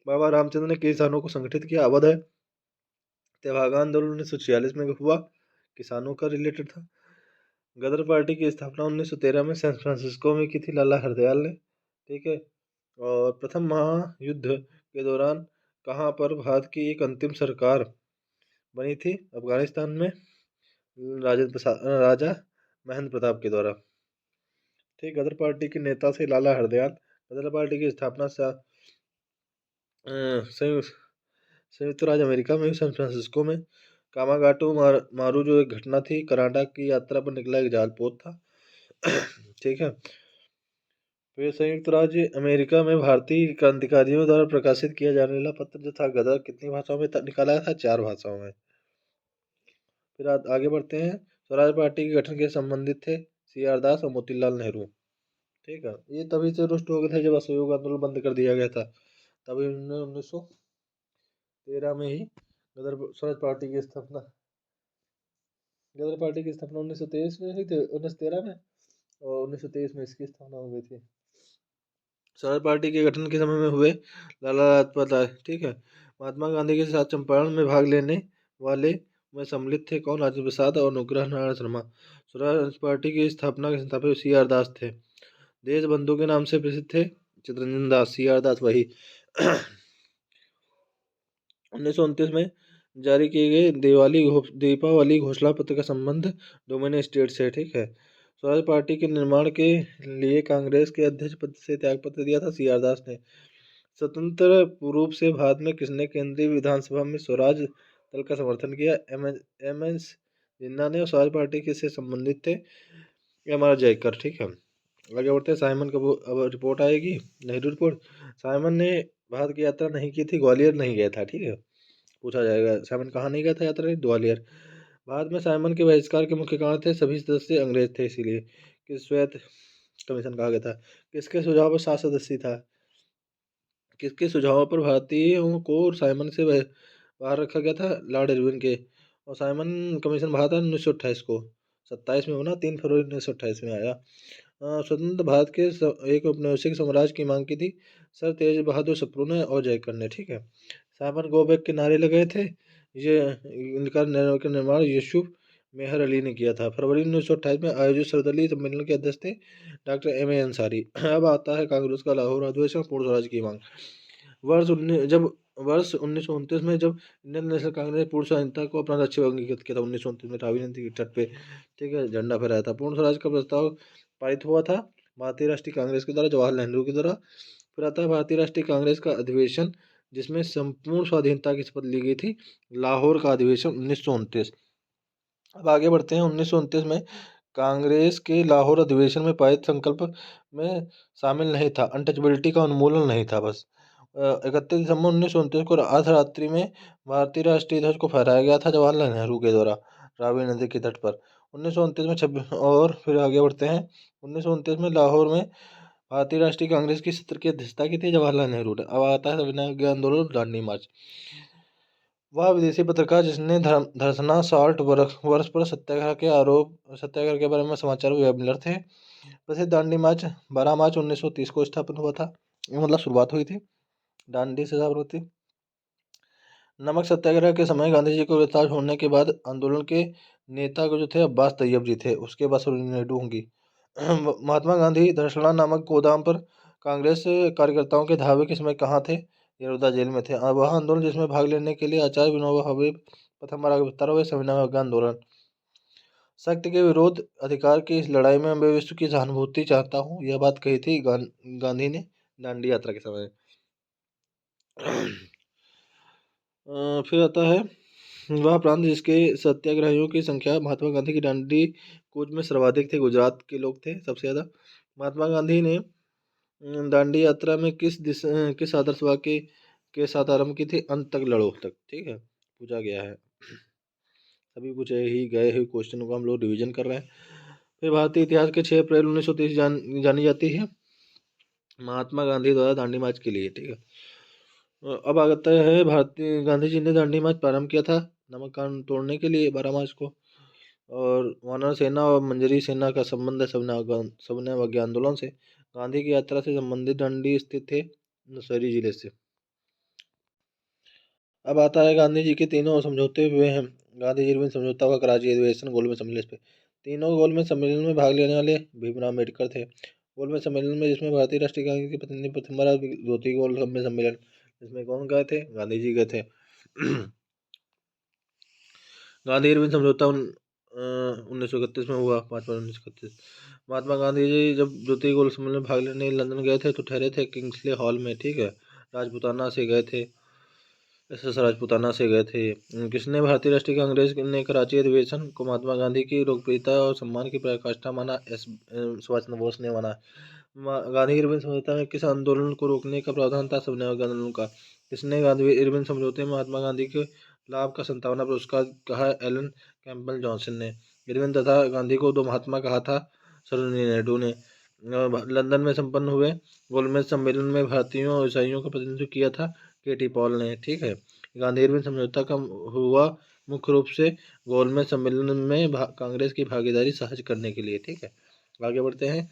बाबा रामचंद्र ने किसानों को संगठित किया अवध है। तेभागा आंदोलन 1946 में हुआ, किसानों का रिलेटेड था। गदर पार्टी की स्थापना 1913 में सैन फ्रांसिस्को में की थी लाला हरदयाल ने। ठीक है। और प्रथम महायुद्ध के दौरान कहाँ पर भारत की एक अंतिम सरकार बनी थी? अफगानिस्तान में राजा महेंद्र प्रताप के द्वारा। ठीक। गदर पार्टी के नेता से लाला हरदयाल। गदर पार्टी की स्थापना संयुक्त राज्य अमेरिका में सैन फ्रांसिस्को में। कामागाटू मारू जो एक घटना थी कनाडा की यात्रा पर निकला एक जालपोत था। ठीक है। फिर संयुक्त राज्य अमेरिका में भारतीय क्रांतिकारियों द्वारा प्रकाशित किया जाने वाला पत्र जो था गदर कितनी भाषाओं में निकाला था? 4 भाषाओं में। फिर आगे बढ़ते हैं। स्वराज पार्टी के गठन के संबंधित थे सीआर दास और मोतीलाल नेहरू। ठीक है। ये तभी से रुष्ट हो गए थे जब असहयोग आंदोलन बंद कर दिया गया था। तभी उन्होंने 1913 में ही स्वराज पार्टी की स्थापना गदर पार्टी की स्थापना 1923 में हुई थी, 1913 में, और 1923 में इसकी स्थापना हो गई थी। स्वराज पार्टी के गठन के समय में हुए लाला लाजपत राय। ठीक है। महात्मा गांधी के साथ चंपारण में भाग लेने वाले में सम्मिलित थे कौन? राजेंद्र प्रसाद और अनुग्रह नारायण शर्मा। स्वराज पार्टी की स्थापना के संस्थापक सीआर दास थे। देश बंधु के नाम से प्रसिद्ध थे चित्तरंजन दास। सीआर दास वही। 1929 में जारी किए गए दीपावली घोषणा पत्र का संबंध डोमिनियन स्टेट से। ठीक है। स्वराज पार्टी के निर्माण के लिए कांग्रेस के अध्यक्ष पद से त्यागपत्र दिया था सीआर दास ने। स्वतंत्र रूप से भारत में किसने केंद्रीय विधानसभा में स्वराज दल का समर्थन किया। एम एस जिन्ना ने, और स्वराज पार्टी के से संबंधित थे एम आर जयकर। ठीक है, आगे बढ़ते हैं। साइमन कपूर, अब रिपोर्ट आएगी, नेहरू रिपोर्ट। साइमन ने भारत की यात्रा नहीं की थी, ग्वालियर नहीं गया था। ठीक है, पूछा जाएगा साइमन कहाँ नहीं गया था यात्रा, नहीं, ग्वालियर। भारत में साइमन के बहिष्कार के मुख्य कारण थे सभी सदस्य अंग्रेज थे, इसीलिए कि श्वेत कमीशन कहा गया था। किसके सुझाव पर 7 सदस्य था, किसके सुझाव पर भारतीयों को साइमन से बाहर रखा गया था, लॉर्ड इरविन के। और साइमन कमीशन बाहर था 1928 को, 27 में बना, 3 फरवरी 1928 में आया। स्वतंत्र भारत के एक औपनिवेशिक साम्राज्य की मांग की थी सर तेज बहादुर सप्रू ने और जयकर ने। ठीक है, साइमन गो बैक के नारे लगाए थे, ये इनका निर्माण यूसुफ मेहर अली ने किया था। फरवरी 1928 में आयोजित सर्वदलीय सम्मेलन के अध्यक्ष थे डॉक्टर एम ए अंसारी। अब आता है कांग्रेस का लाहौर अधिवेशन, पूर्ण स्वराज की मांग। वर्ष 1929 में जब इंडियन नेशनल कांग्रेस ने पूर्ण स्वाधीनता को अपना लक्ष्य अंगीकृत किया था, 1929 में रावी नदी के तट पे, ठीक है, झंडा फहराया था। पूर्ण स्वराज का प्रस्ताव पारित हुआ था भारतीय राष्ट्रीय कांग्रेस के द्वारा, जवाहरलाल नेहरू के द्वारा। फिर आता है भारतीय राष्ट्रीय कांग्रेस का अधिवेशन, जिसमें संपूर्ण स्वाधीनता की शपथ ली गई थी, लाहौर का अधिवेशन 1929। अब आगे बढ़ते हैं। 1929 में कांग्रेस के लाहौर अधिवेशन में पारित संकल्प में शामिल नहीं था, अनटचेबिलिटी का उन्मूलन नहीं था बस। 31 दिसंबर 1929 को अर्धरात्रि में भारतीय राष्ट्रीय ध्वज को फहराया गया था जवाहरलाल नेहरू के द्वारा, रावी नदी के तट पर। 1929 में 26, और फिर आगे बढ़ते हैं। 1929 में लाहौर में भारतीय राष्ट्रीय कांग्रेस की सत्र की अध्यक्षता की थी जवाहरलाल नेहरू ने। अब आता है सविनय आंदोलन, दांडी मार्च। वह विदेशी पत्रकार जिसने धर्षणा, साल्ट वर्ष पर सत्याग्रह के बारे में समाचार वेब मिलर थे। प्रसिद्ध दांडी मार्च 12 मार्च 1930 को स्थापन हुआ था, मतलब शुरुआत हुई थी, दांडी से शुरुआत हुई थी। नमक सत्याग्रह के समय गांधी जी को गिरफ्तार होने के बाद आंदोलन के नेता को जो थे अब्बास तैयब जी थे, उसके बाद सरोजिनी नायडू होंगी। महात्मा गांधी धरसड़ा नामक गोदाम पर कांग्रेस कार्यकर्ताओं के धावे के समय कहाँ थे, यरोदा जेल में थे। वह आंदोलन जिसमें भाग लेने के लिए आचार्य विनोबा भावे प्रथम बार गिरफ्तार हुए, सविनय अवज्ञा आंदोलन। सत्य के विरोध अधिकार की इस लड़ाई में मैं विश्व की सहानुभूति चाहता हूँ, यह बात कही थी गांधी ने दांडी यात्रा के समय। फिर आता है वह प्रांत जिसके सत्याग्रहियों की संख्या महात्मा गांधी की दांडी कूच में सर्वाधिक थे, गुजरात के लोग थे सबसे ज़्यादा। महात्मा गांधी ने दांडी यात्रा में किस आदर्श वाक्य के साथ आरंभ की थी, अंत तक लड़ो तक। ठीक है, पूछा गया है, सभी पूछे ही गए हुए क्वेश्चन को हम लोग रिवीजन कर रहे हैं। फिर भारतीय इतिहास के 6 अप्रैल 1930 जानी जाती है महात्मा गांधी द्वारा दांडी मार्च के लिए। ठीक है, अब आता है भारतीय गांधी जी ने दांडी मार्च प्रारंभ किया था नमक कानून तोड़ने के लिए 12 मार्च को। और वानर सेना और मंजरी सेना का संबंध है सबने अवज्ञा आंदोलन से। गांधी की यात्रा से संबंधित दांडी स्थित थे नौशेरी जिले से। अब आता है गांधी जी के तीनों समझौते हुए हैं। गांधी जी इरविन समझौता हुआ, कराची अधिवेशन, गोलमेज सम्मेलन पे। तीनों गोलमेज सम्मेलन में भाग लेने वाले भीमराव अम्बेडकर थे। गोलमेज सम्मेलन में जिसमें भारतीय राष्ट्रीय कांग्रेस के प्रतिनिधि प्रथम बार धोती गोल सम्मेलन, जिसमें कौन गए थे, गांधी जी गए थे। गांधी इरविन समझौता 1931 में हुआ, 5 मार्च 1931। महात्मा गांधी जी जब ज्योति गोल सम्मेलन में भाग लेने लंदन गए थे तो ठहरे थे किंग्सले हॉल में। ठीक है, राजपूताना से गए थे, राजपूताना से गए थे। किसने भारतीय राष्ट्रीय कांग्रेस ने कराची अधिवेशन को महात्मा गांधी की लोकप्रियता और सम्मान की पराकाष्ठा माना, सुभाष चंद्र बोस ने माना। गांधी इरविन समझौता में किस आंदोलन को रोकने का प्रावधान था, सबने आंदोलन का। किसने गांधी इरविन समझौते में महात्मा गांधी के लाभ का 57वां पुरस्कार कहा, एलन कैंपबेल जॉनसन ने। इरविन तथा गांधी को दो महात्मा कहा था, सरोजिनी नायडू ने। लंदन में संपन्न हुए गोलमेज सम्मेलन में भारतीयों और ईसाइयों का प्रतिनिधित्व किया था केटी पॉल ने। ठीक है, गांधी इरविन समझौता का हुआ मुख्य रूप से गोलमेज सम्मेलन में कांग्रेस की भागीदारी सहज करने के लिए। ठीक है, आगे बढ़ते हैं।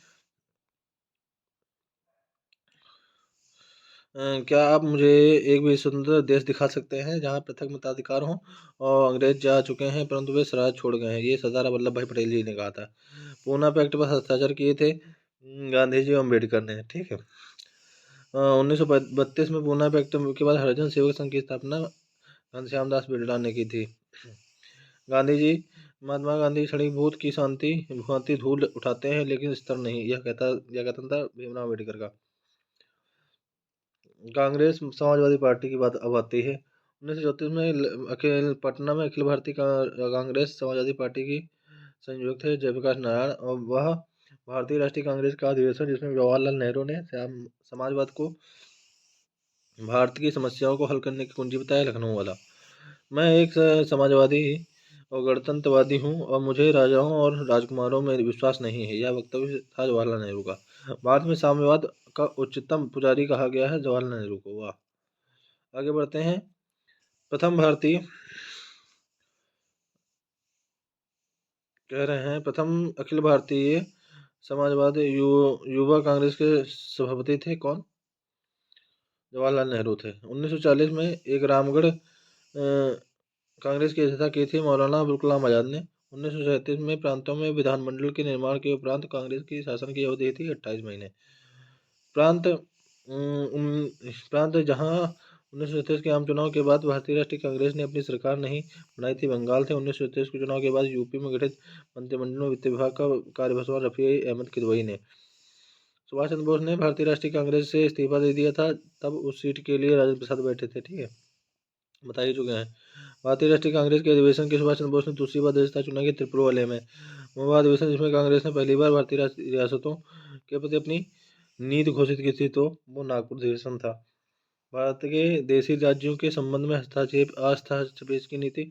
क्या आप मुझे एक भी स्वतंत्र देश दिखा सकते हैं जहां पृथक मताधिकार हो और अंग्रेज जा चुके हैं परंतु वे स्वराज छोड़ गए हैं, ये सरदार वल्लभ भाई पटेल जी ने कहा था। पूना पैक्ट पर हस्ताक्षर किए थे गांधी जी और अम्बेडकर ने। ठीक है, 1932 में पूना पैक्ट के बाद हरिजन सेवक संघ की स्थापना घनश्याम दास बिरला ने की थी। गांधी जी, महात्मा गांधी क्षणिभूत की शांति भांति धूल उठाते हैं लेकिन स्तर नहीं, यह कथन था भीमराव अम्बेडकर का। कांग्रेस समाजवादी पार्टी की बात अब आती है। 1934 में अखिल पटना में अखिल भारतीय कांग्रेस समाजवादी पार्टी की संयोजक थे जयप्रकाश नारायण, और वह भारतीय राष्ट्रीय कांग्रेस का अधिवेशन जिसमें जवाहरलाल नेहरू ने समाजवाद को भारत की समस्याओं को हल करने की कुंजी बताया, लखनऊ वाला। मैं एक समाजवादी और गणतंत्रवादी हूँ और मुझे राजाओं और राजकुमारों में विश्वास नहीं है, यह वक्तव्य था जवाहरलाल नेहरू का। भारत में साम्यवाद का उच्चतम पुजारी कहा गया है जवाहरलाल नेहरू को। वाह। आगे बढ़ते हैं। प्रथम भारतीय कह रहे हैं प्रथम अखिल भारतीय समाजवादी युवा कांग्रेस के सभापति थे कौन? जवाहरलाल नेहरू थे। 1940 में एक रामगढ़ कांग्रेस की अध्यक्षता की थी मौलाना अबुल कलाम आजाद ने। 1937 में प्रांतों में विधानमंडल के निर्माण के उपरांत कांग्रेस की शासन की अवधि थी 28 महीने। प्रांत प्रांत जहां 1937 के आम चुनाव के बाद भारतीय राष्ट्रीय कांग्रेस ने अपनी सरकार नहीं बनाई थी, बंगाल थे। 1937 के चुनाव के बाद यूपी में गठित मंत्रिमंडल में वित्त विभाग का कार्यभार रफी अहमद किदवई ने। सुभाष चंद्र बोस ने भारतीय राष्ट्रीय कांग्रेस से इस्तीफा दे दिया था, तब उस सीट के लिए राजेंद्र प्रसाद बैठे थे। ठीक है, बता ही चुके हैं। भारतीय राष्ट्रीय कांग्रेस के अधिवेशन के सुभाष चंद्र बोस ने दूसरी बार अध्यक्षता चुना की त्रिपुरा में। वह अधिवेशन जिसमें कांग्रेस ने पहली बार भारतीय रियासतों के प्रति अपनी नीति घोषित की थी, तो वो नागपुर अधिवेशन था। भारत के देशी राज्यों के संबंध में हस्तक्षेप हस्तक्षेप की नीति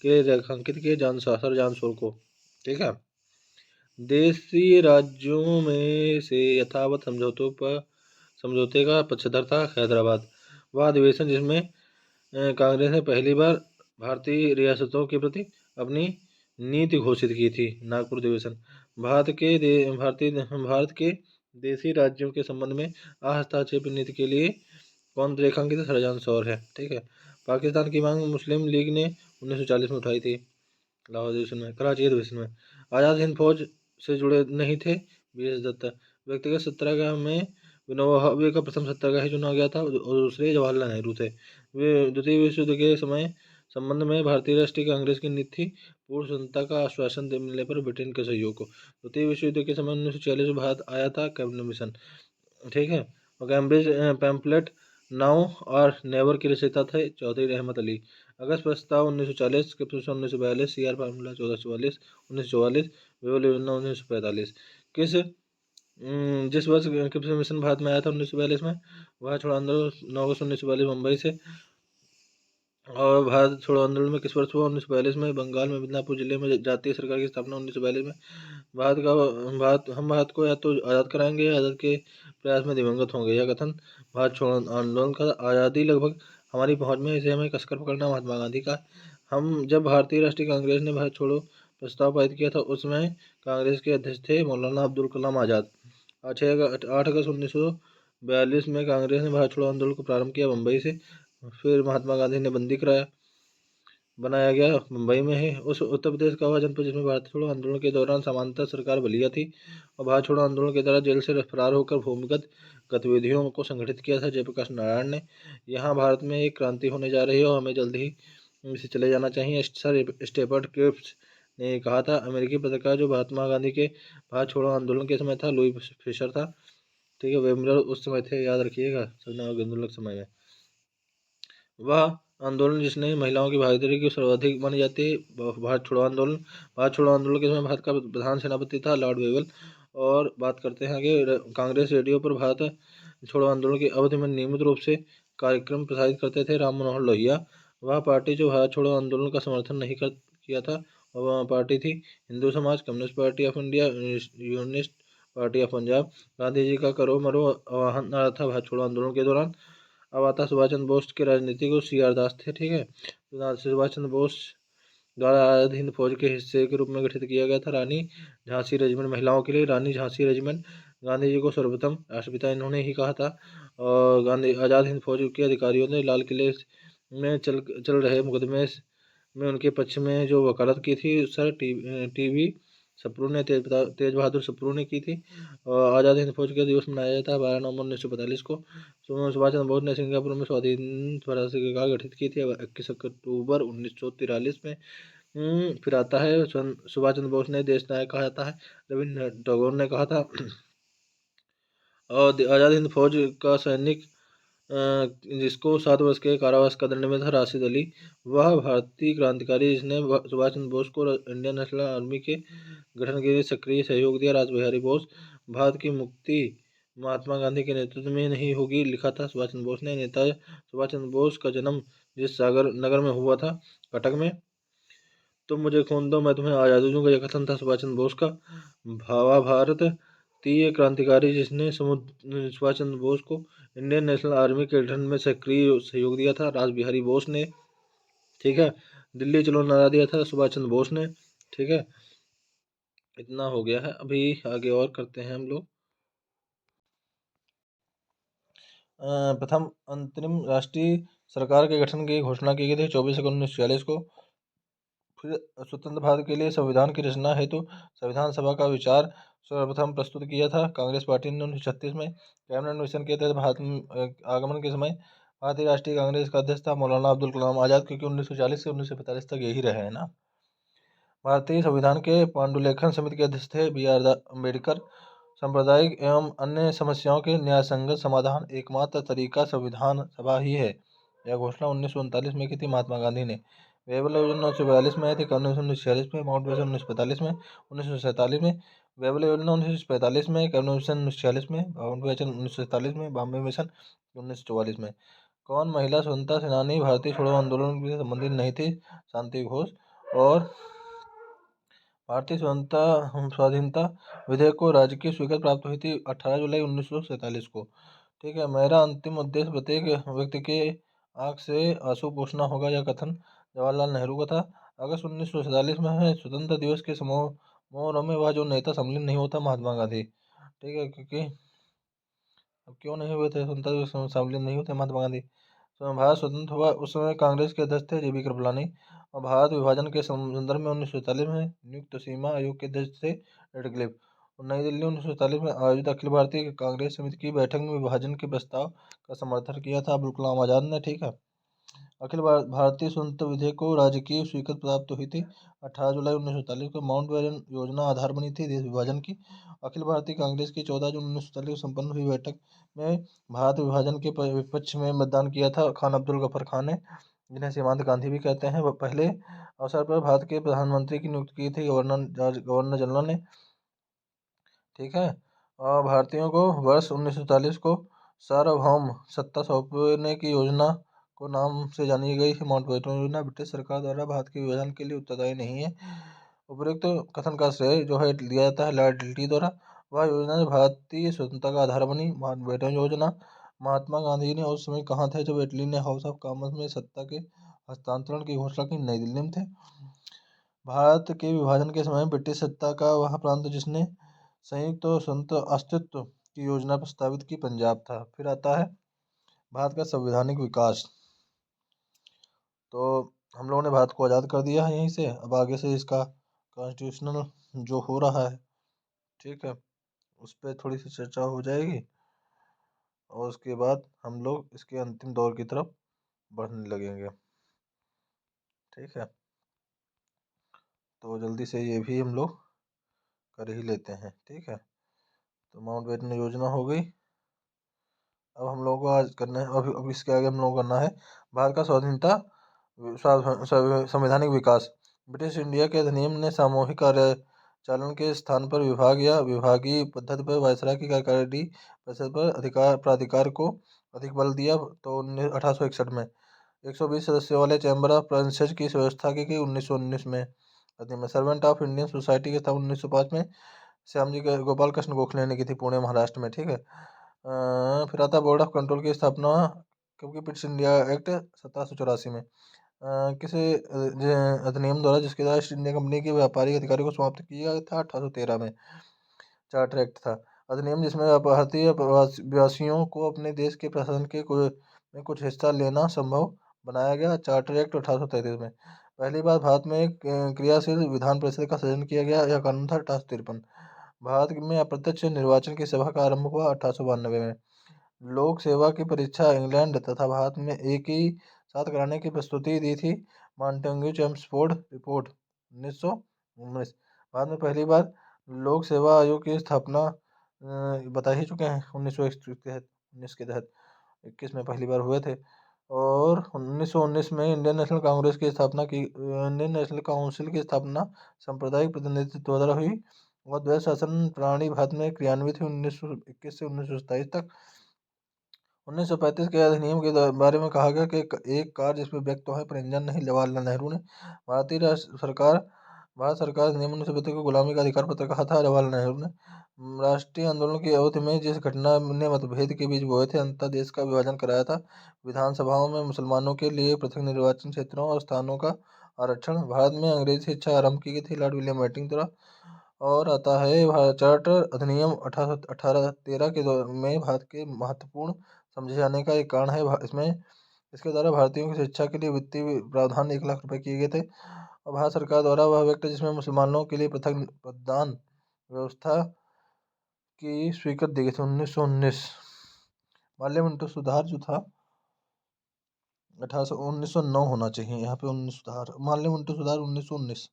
के रेखांकित किए सर जॉन शोर को। ठीक है। देशी राज्यों में से यथावत समझौते का पक्षधर था हैदराबाद। वह अधिवेशन जिसमें कांग्रेस ने पहली बार भारतीय रियासतों के प्रति अपनी नीति घोषित की थी, नागपुर अधिवेशन। भारत के देशी राज्यों के संबंध में हस्तक्षेप नीति के लिए कौन रेखांकित सर जॉन शोर है। ठीक है। पाकिस्तान की मांग मुस्लिम लीग ने 1940 में उठाई थी, लाहौर अधिवेशन में, कराची अधिवेशन में। आज़ाद हिंद फौज से जुड़े नहीं थे वीएस दत्ता। व्यक्तिगत सत्याग्रह में विनोबा भावे का प्रथम सत्याग्रही चुना गया था और दूसरे जवाहरलाल नेहरू थे। वे द्वितीय विश्व युद्ध के समय संबंध में भारतीय राष्ट्रीय कांग्रेस की नीति थी पूर्ण स्वतंत्रता का आश्वासन मिलने पर ब्रिटेन के सहयोग को। द्वितीय विश्व युद्ध के समय 1946 में भारत आया था कैबिनेट मिशन। ठीक है। और कैम्ब्रिज पैम्पलेट नाउ और नेवर के रचयिता थे चौधरी रहमत अली। अगस्त प्रस्ताव 1940, कैप्सूल 1942, सी आर फार्मूला 1444, 1944, विवल योजना 1945। जिस वर्ष कैप्सूल मिशन भारत में आया था 1942 में, वह छोड़ो आंदोलन 9 अगस्त 1942 मुंबई से। और भारत छोड़ो आंदोलन में किस वर्ष हुआ? 1942 में। बंगाल में मिदनापुर जिले में जातीय सरकार की स्थापना 1942 में। हम भारत को या तो आज़ाद कराएंगे या आज़ाद के प्रयास में दिवंगत होंगे, यह कथन भारत छोड़ो आंदोलन का। आज़ादी लगभग हमारी पहुंच में, इसे हमें कसकर पकड़ना, महात्मा गांधी का। हम जब भारतीय राष्ट्रीय कांग्रेस ने भारत छोड़ो प्रस्ताव पारित किया था, उसमें कांग्रेस के अध्यक्ष थे मौलाना अब्दुल कलाम आज़ाद। 8 अगस्त 1942 में कांग्रेस ने भारत छोड़ो आंदोलन को प्रारंभ किया मुंबई से। फिर महात्मा गांधी ने बंदी बनाया गया मुंबई में है। उस उत्तर प्रदेश का वह जनपद जिसमें भारत छोड़ो आंदोलन के दौरान समांतर सरकार बलिया थी और भारत छोड़ो आंदोलन के दौरान जेल से फरार होकर भूमिगत गतिविधियों को संगठित किया था जयप्रकाश नारायण ने। यहाँ भारत में एक क्रांति होने जा रही है और हमें जल्द ही इसे चले जाना चाहिए, सर स्टेपर्ट क्रिप्स ने कहा था। अमेरिकी पत्रकार जो महात्मा गांधी के भारत छोड़ो आंदोलन के समय था, लुई फिशर था। ठीक है, वेमलर उस समय थे, याद रखिएगा, आंदोलन समय में। वह आंदोलन जिसने महिलाओं की भागीदारी की सर्वाधिक मानी जाती है, भारत छोड़ो आंदोलन। भारत छोड़ो आंदोलन के समय भारत का प्रधान सेनापति था लॉर्ड वेवल। और बात करते हैं आगे, कांग्रेस रेडियो पर भारत छोड़ो आंदोलन की अवधि में नियमित रूप से कार्यक्रम प्रसारित करते थे राम मनोहर लोहिया। वह पार्टी जो भारत छोड़ो आंदोलन का समर्थन नहीं किया था, वह पार्टी थी Hindu Samaj, communist party of India, unionist party of Punjab. Gandhi ji का करो मरो आह्वान नारा था भारत छोड़ो आंदोलन के दौरान। अब आता सुभाष चंद्र बोस के राजनीतिक और सी आर दास थे। ठीक है, तो सुभाष चंद्र बोस द्वारा आजाद हिंद फौज के हिस्से के रूप में गठित किया गया था रानी झांसी रेजिमेंट, महिलाओं के लिए रानी झांसी रेजिमेंट। गांधी जी को सर्वप्रथम राष्ट्रपिता इन्होंने ही कहा था। और गांधी आजाद हिंद फौज के अधिकारियों ने लाल किले में चल रहे मुकदमे में उनके पक्ष में जो वकालत की थी, सर टीवी सप्रू ने तेज बहादुर सप्रू ने की थी। और आज़ाद हिंद फौज का दिवस मनाया जाता है 12 नवंबर 1945 को। सुभाष चंद्र बोस ने सिंगापुर में स्वाधीन स्वराज्य सरकार गठित की थी 21 अक्टूबर 1943 में। फिर आता है सुभाष चंद्र बोस ने देश नायक कहा जाता है, रविन्द्रनाथ टैगोर ने कहा था। और आज़ाद हिंद फौज का सैनिक जिसको 7 वर्ष के कारावास का दंड मिला था, राशिद अली। वह भारतीय क्रांतिकारी जिसने सुभाष चंद्र बोस को इंडियन नेशनल आर्मी के गठन के लिए सक्रिय सहयोग दिया। रास बिहारी बोस। भारत की मुक्ति महात्मा गांधी के नेतृत्व में नहीं होगी, लिखा था सुभाष चंद्र बोस ने। नेता सुभाष चंद्र बोस का जन्म जिस सागर नगर में हुआ था, कटक में। तुम मुझे खून दो मैं तुम्हें आज़ादी दूंगा, यह कथन था सुभाष चंद्र बोस का। भावा भारत तीय क्रांतिकारी जिसने सुभाष चंद्र बोस को इंडियन नेशनल आर्मी के गठन में सक्रिय सहयोग दिया था, रास बिहारी बोस ने। ठीक है। दिल्ली चलो नारा दिया था, सुभाष चंद्र बोस ने। ठीक है। इतना हो गया है, अभी आगे और करते हैं हम लोग। प्रथम अंतरिम राष्ट्रीय सरकार के गठन की घोषणा की गई थी 24 अगस्त 1946 को। फिर स्वतंत्र भारत के लिए संविधान की रचना हेतु संविधान सभा का विचार सर्वप्रथम प्रस्तुत किया था कांग्रेस पार्टी ने 1936 में। कैबिनेट मिशन के तहत भारत में आगमन के समय भारतीय राष्ट्रीय कांग्रेस का अध्यक्ष था मौलाना अब्दुल कलाम आज़ाद, क्योंकि 1940 से 1945 तक यही रहे हैं ना। भारतीय संविधान के पांडुलेखन समिति के अध्यक्ष थे B.R. अम्बेडकर। सांप्रदायिक एवं अन्य समस्याओं के न्यायसंगत समाधान एकमात्र तरीका संविधान सभा ही है, यह घोषणा 1939 में की थी महात्मा गांधी ने। वेबल योजना 1942 में आई थी, कम्युनिज्म 1946 में, माउंटबेटन 1945 में, 1947 में। वेबल योजना 1945 में, कम्युनिज्म 1946 में, माउंटबेटन 1947 में, बॉम्बे मिशन 1944 में। कौन महिला स्वतंत्रता सेनानी भारतीय छोड़ो आंदोलन से संबंधित नहीं थी? शांति घोष। और भारतीय स्वाधीनता विधेयक को राजकीय स्वीकृति प्राप्त हुई थी 18 जुलाई 1947 को। ठीक है। मेरा अंतिम उद्देश्य प्रत्येक व्यक्ति के आंख से आंसू पोंछना होगा, यह कथन जवाहरलाल नेहरू का था। अगस्त 1947 में स्वतंत्रता दिवस के समारोह में वह जो नेता सम्मिलित नहीं होता, महात्मा गांधी। ठीक है। क्योंकि अब क्यों नहीं हुए थे स्वतंत्रता दिवस में सम्मिलित नहीं होते महात्मा गांधी? भारत स्वतंत्र हुआ उस समय कांग्रेस के अध्यक्ष थे JB कृपलानी। और भारत विभाजन के संदर्भ में 1947 में नियुक्त सीमा आयोग के अध्यक्ष थे रेडक्लिफ। और नई दिल्ली 1947 में आयोजित अखिल भारतीय कांग्रेस समिति की बैठक में विभाजन के प्रस्ताव का समर्थन किया था अब्दुल कलाम आजाद ने। ठीक है। अखिल भारतीय स्वतंत्रता विधेयक को राजकीय स्वीकृति प्राप्त हुई थी 18 जुलाई 1947 को। माउंटबेटन योजना आधार बनी थी देश विभाजन की। अखिल भारतीय कांग्रेस की 14 जून 1947 को संपन्न हुई बैठक में भारत विभाजन के विपक्ष में मतदान किया था खान अब्दुल गफर खान ने, जिन्हें सीमांत गांधी भी कहते हैं। वह पहले अवसर पर भारत के प्रधानमंत्री की नियुक्ति की थी गवर्नर जनरल ने। ठीक है। और भारतीयों को वर्ष 1947 को सार्वभौम सत्ता सौंपने की योजना को नाम से जानी गई है माउंटबेटन योजना। ब्रिटिश सरकार द्वारा भारत के विभाजन के लिए उत्तरदायी नहीं है। उपरोक्त कथन का श्रेय जो है दिया जाता है लॉर्ड लिट्टी द्वारा। वह योजना जो भारतीय स्वतंत्रता का आधार बनी, माउंटबेटन योजना। महात्मा गांधी ने उस समय कहाँ थे जब इटली ने हाउस ऑफ कॉमन्स में सत्ता के हस्तांतरण की घोषणा की? नई दिल्ली में थे। भारत के विभाजन के समय ब्रिटिश सत्ता का वह प्रांत जिसने संयुक्त और स्वतंत्र अस्तित्व की योजना प्रस्तावित की, पंजाब था। फिर आता है भारत का संवैधानिक विकास। तो हम लोगों ने भारत को आज़ाद कर दिया है यहीं से। अब आगे से इसका कॉन्स्टिट्यूशनल जो हो रहा है, ठीक है, उस पर थोड़ी सी चर्चा हो जाएगी। और उसके बाद हम लोग इसके अंतिम दौर की तरफ बढ़ने लगेंगे। ठीक है। तो जल्दी से ये भी हम लोग कर ही लेते हैं। ठीक है। तो माउंटबेटन योजना हो गई। अब हम लोगों को आज करना है, अब इसके आगे हम लोगों को करना है भारत का स्वाधीनता संवैधानिक विकास। ब्रिटिश इंडिया के अधिनियम ने सामूहिक कार्यचालन के स्थान पर विभाग या विभागीय पद्धति पर वायसराय की कार्यकारी परिषद पर प्राधिकार को अधिक बल दिया। तो 1861 में 120 सदस्यों वाले चैम्बर ऑफ प्रिंसेस की व्यवस्था की गई 1919 में। अधिनियम सर्वेंट ऑफ इंडियन सोसाइटी की स्थापना 1905 में श्याम जी के गोपाल कृष्ण गोखले ने की थी, पुणे महाराष्ट्र में। ठीक है। फिर आता है बोर्ड ऑफ कंट्रोल की स्थापना, क्योंकि ब्रिटिश इंडिया एक्ट 1784 में। किस अधिनियम द्वारा, जिसके द्वारा ईस्ट इंडिया कंपनी के व्यापारिक अधिकारियों को समाप्त किया गया था 1813 में। चार्टर एक्ट था अधिनियम जिसमें भारतीय प्रवासियों को अपने देश के प्रशासन के में कुछ हिस्सा लेना संभव बनाया गया। चार्टर एक्ट 1833 में। पहली बार भारत में एक क्रियाशील विधान परिषद का सृजन किया गया। यह कानून था 1853। भारत में अप्रत्यक्ष निर्वाचन की सभा का आरंभ हुआ 1892 में। लोक सेवा की परीक्षा इंग्लैंड तथा भारत में एक ही साथ कराने की प्रस्तुति दी थी मॉन्टेग्यू चेम्सफोर्ड रिपोर्ट 1919। भारत में पहली बार लोक सेवा आयोग की स्थापना बता ही चुके हैं 1901 के तहत 19 के तहत। 1921 में पहली बार हुए थे। और 1919 में इंडियन नेशनल कांग्रेस की स्थापना की इंडियन नेशनल काउंसिल की स्थापना सांप्रदायिक प्रतिनिधित्व द्वारा हुई और द्वैध शासन प्रणाली भारत में क्रियान्वित हुई 1921 से 1927 तक। 1935 के अधिनियम के बारे में कहा गया कि एक कार जिसमें व्यक्ति तो है पर इंजन नहीं। जवाहरलाल नेहरू ने भारतीय राष्ट्र सरकार भारत सरकार अधिनियम 1932 को गुलामी का अधिकार पत्र कहा था। जवाहरलाल नेहरू ने राष्ट्रीय आंदोलन की अवधि में जिस घटना ने मतभेद के बीच बोए थे अंततः देश का विभाजन कराया था। विधानसभाओं में मुसलमानों के लिए पृथक निर्वाचन क्षेत्रों और स्थानों का आरक्षण। भारत में अंग्रेजी शिक्षा आरंभ की गई थी लॉर्ड विलियम बेंटिंक द्वारा। और आता है चार्टर अधिनियम 1813 के में भारत के महत्वपूर्ण समझे जाने का एक कारण है। इसमें इसके द्वारा भारतीयों की शिक्षा के लिए वित्तीय प्रावधान 1 लाख रुपए किए गए थे। और भारत सरकार द्वारा वह व्यक्ति जिसमें मुसलमानों के लिए पृथक मतदान व्यवस्था की स्वीकृति दी गई थी 1919। पार्लियामेंट सुधार जो था 1909 होना चाहिए, यहाँ पे 19 सुधार पार्लियामेंट सुधार 1919।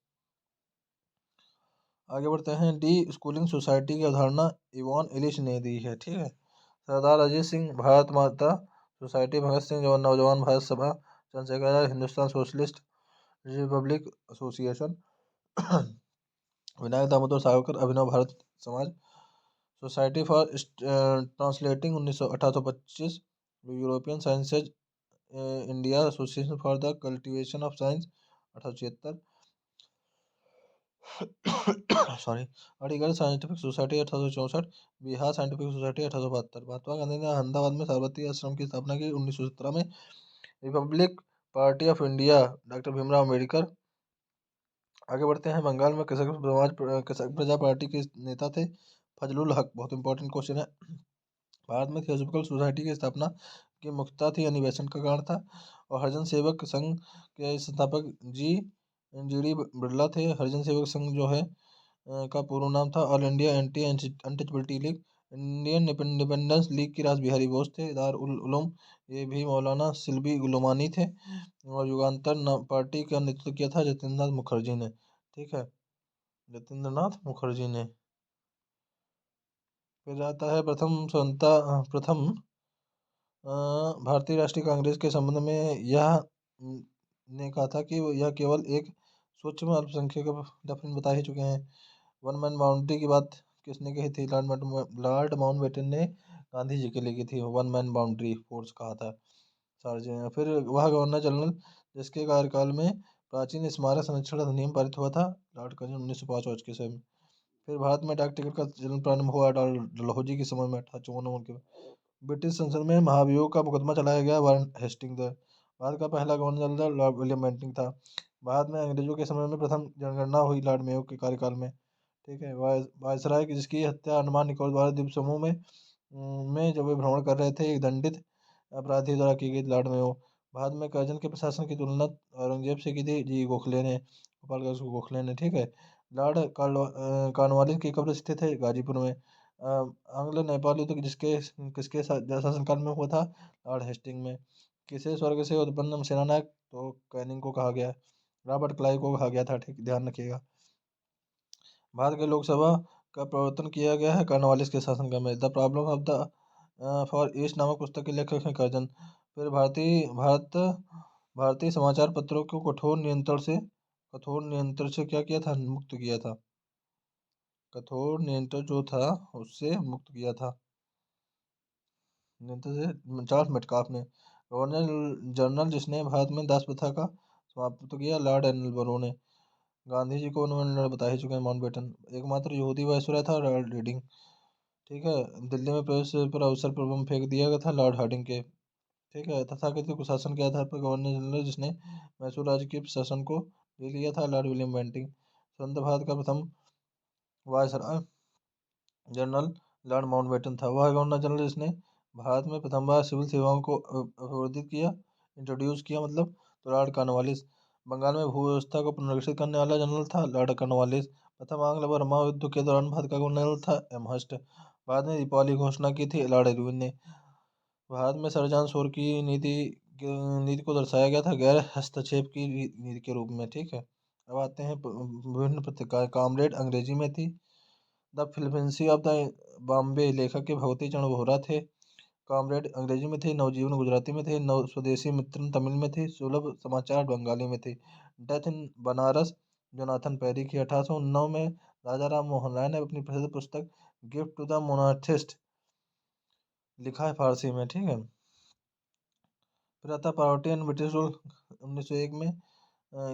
आगे बढ़ते हैं। डी स्कूलिंग सोसाइटी की अवधारणा इवान इलिश ने दी है, ठीक है। सरदार अजीत सिंह भारत माता सोसाइटी, भगत सिंह जो Naujawan Bharat Sabha, Chandrashekhar Azad Hindustan socialist republic association, Vinayak Damodar Savarkar Abhinav Bharat Samaj, society for translating 1825, European sciences India association for the cultivation of science 1876, sorry, Aligarh scientific society 1864, Bihar scientific society 1872। Mahatma Gandhi ने अहमदाबाद में साबरमती आश्रम की स्थापना की 1917 में। Republic party of India doctor Bhimrao Ambedkar. आगे बढ़ते हैं। बंगाल में कृषक प्रजा पार्टी के नेता थे फजलुल हक। बहुत इंपॉर्टेंट क्वेश्चन है। भारत में थियोसॉफिकल सोसाइटी की स्थापना की मुख्यता थी अधिवेशन का कारण था। और हरिजन सेवक संघ के संस्थापक जी डी बिरला थे। हरिजन सेवक संघ जो है का पूर्ण नाम था all India anti untouchability league. Indian independence league के रास बिहारी बोस थे। दारुल उलूम ये भी मौलाना सिल्वी गुलमानी थे। और युगांतर पार्टी का नेतृत्व किया था जतिंद्र नाथ मुखर्जी ने, ठीक है, जतिंद्र नाथ मुखर्जी ने। फिर आता है प्रथम भारतीय राष्ट्रीय कांग्रेस के संबंध में यह ने कहा था कि यह केवल एक सूक्ष्म अल्पसंख्यक डेफिनेट बता ही चुके हैं। वन मैन बाउंड्री की बात किसने कही थी? लॉर्ड माउंटबेटन ने गांधी जी के लिए की थी। वन मैन बाउंड्री फोर्स कहा था सार्वजनिक ने। फिर वह गवर्नर जनरल जिसके कार्यकाल में प्राचीन स्मारक संरक्षण अधिनियम पारित हुआ था, लॉर्ड कर्जन 1905 के समय। फिर भारत में डाक टिकट का चलन प्रारंभ हुआ डलहौजी के समय में 1854 के। ब्रिटिश संसद में महाभियोग का मुकदमा चलाया गया वारन हेस्टिंग द्वारा। भारत का पहला governor general Lord William Bentinck था। भारत में अंग्रेजों के समय में प्रथम जनगणना हुई लॉर्ड मेयो के कार्यकाल में, ठीक है। वायसराय की जिसकी हत्या अंडमान निकोबार द्वीप समूह में जब वे भ्रमण कर रहे थे एक दंडित अपराधी द्वारा की गई लॉर्ड मेयो। भारत में कर्जन के प्रशासन की तुलना औरंगजेब से की थी जी गोखले ने, गोपाल गोखले ने, ठीक है। लॉर्ड कॉर्नवालिस की कब्र स्थित है गाजीपुर में। आंग्ल नेपाल युद्ध जिसके किसके शासनकाल में हुआ था? लॉर्ड हेस्टिंग में। किसे स्वर्ग से उत्पन्न सेनानायक? तो कैनिंग को कहा गया है। रॉबर्ट क्लाइव को कहा गया था, ठीक, ध्यान रखिएगा। भारत के लोकसभा का प्रवर्तन किया गया है कॉर्नवालिस के शासनकाल में। The problem of the for east नामक पुस्तक के लेखक हैं कर्जन। फिर भारतीय समाचार पत्रों को कठोर नियंत्रण से क्या किया था? मुक्त किया था। कठोर नियंत्रण जो था उससे मुक्त किया था। नियंत्रण से चार्ल्स मेटकाफ ने। गवर्नर जनरल जिसने भारत में दास प्रथा का समाप्त किया, लॉर्ड एनबरो ने। गांधी जी को उन्होंने बता ही चुके हैं, माउंटबेटन। एकमात्र यहूदी वायसराय था लॉर्ड रीडिंग, ठीक है। दिल्ली में प्रवेश पर अवसर पर बम फेंक दिया गया था लॉर्ड हार्डिंग के, ठीक है। तथाकथित कुशासन के आधार पर गवर्नर जनरल जिसने मैसूर राज्य के प्रशासन को ले लिया था, लॉर्ड विलियम बेंटिंक। स्वतंत्र भारत का प्रथम वायसराय जनरल लॉर्ड माउंटबेटन था। वह गवर्नर जनरल जिसने भारत में प्रथम बार सिविल सेवाओं को अवरोधित किया, इंट्रोड्यूस किया मतलब, तो लॉर्ड कॉर्नवालिस। बंगाल में भू व्यवस्था को पुनर्गठित करने वाला जनरल था लॉर्ड कॉर्नवालिस। प्रथम आंग्ल बर्मा युद्ध के दौरान भारत का गवर्नर था एमहर्स्ट। भारत ने दीपावली की घोषणा की थी लॉर्ड इरविन ने। भारत में सर्जन शोर की नीति को दर्शाया गया था गैर हस्तक्षेप की नीति के रूप में, ठीक है। अब आते हैं विभिन्न पत्रिकाएं। कामरेड अंग्रेजी में थी। The philosophy of the Bombay लेखक के भगवती चरण वोहरा थे। कॉमरेड अंग्रेजी में थी, नवजीवन गुजराती में थे, नव स्वदेशी मित्रन तमिल में थी, सुलभ समाचार बंगाली में थी। Death in Banaras Jonathan Perry की 1809 में। राजा राम मोहन राय ने अपनी प्रसिद्ध पुस्तक गिफ्ट टू द मोनार्थिस्ट लिखा है फारसी में, ठीक है। फिर आता पावर्टी एंड ब्रिटिश रूल 1901 में।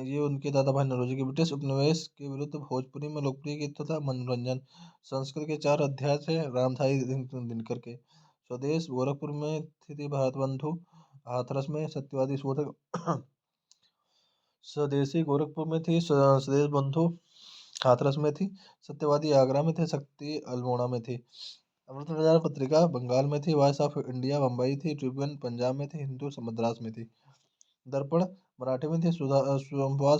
ये उनके दादा भाई नौरोजी के ब्रिटिश उपनिवेश के विरुद्ध भोजपुरी में लोकप्रिय गीत था। मनोरंजन संस्कृत के 4 अध्याय थे रामधारी दिनकर के। स्वदेश गोरखपुर में थी भारत बंधु। हाथरस में सत्यवादी शोधक स्वदेशी गोरखपुर में थी, स्वदेश बंधु हाथरस में थी। सत्यवादी आगरा में थे, शक्ति अल्मोड़ा में थी। अमृत बाजार पत्रिका बंगाल में थी, वॉइस ऑफ इंडिया बम्बई थी, ट्रिब्यून पंजाब में थी, हिंदू मद्रास में थी। दर्पण मराठी में थे, संवाद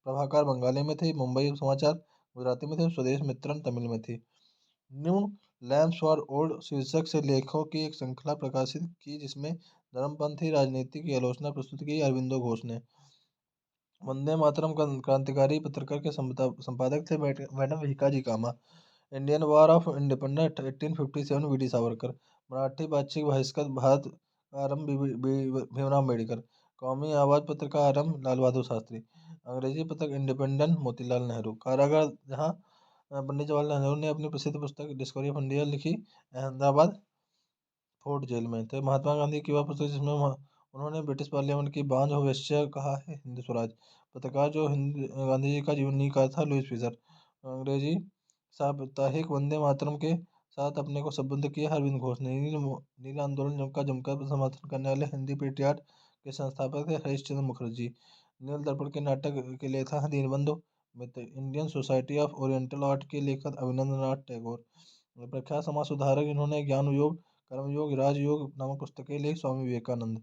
प्रभाकर बंगाली में थी, मुंबई समाचार गुजराती में थे, स्वदेश मित्रन तमिल में थी। न्यू लैम्प्स फॉर ओल्ड शीर्षक से लेखों की एक श्रृंखला प्रकाशित की जिसमें धर्मपंथी राजनीति की आलोचना प्रस्तुत की अरविंदो घोष ने। वंदे मातरम क्रांतिकारी पत्रकार के संपादक थे madam Bhikaji Cama. Indian war of independence 1857 V D Savarkar. Marathi बातचीत बहिष्कृत भारत का आरंभ भीमराव अम्बेडकर। कौमी आवाज पत्र का आरंभ लाल बहादुर शास्त्री। अंग्रेजी पत्रक इंडिपेंडेंट मोतीलाल नेहरू। कारागार जहाँ पंडित जवाहरलाल नेहरू ने अपनी प्रसिद्ध पुस्तक डिस्कवरी ऑफ इंडिया लिखी अहमदाबाद फोर्ट जेल में थे। महात्मा गांधी की वह पुस्तक जिसमें उन्होंने ब्रिटिश पार्लियामेंट की बांझ और वेश्या कहा है हिंद स्वराज। पत्रकार जो हिंद गांधी जी का जीवनीकार था लुईस फिशर। अंग्रेजी साप्ताहिक वंदे मातरम के साथ अपने को संबद्ध किया अरविंद घोष ने। नील आंदोलन का जमकर समर्थन करने वाले हिंदी पेट्रियाट के संस्थापक थे हरीश चंद्र मुखर्जी। नील दर्पण के नाटक के लेखक हैं Dinbandhu Mitra. Indian society of oriental art के लेखक अभिनंदनाथ टैगोर। प्रख्यात समाज सुधारक इन्होंने ज्ञान योग, कर्मयोग, राजयोग नामक पुस्तकें लिखी। स्वामी विवेकानंद।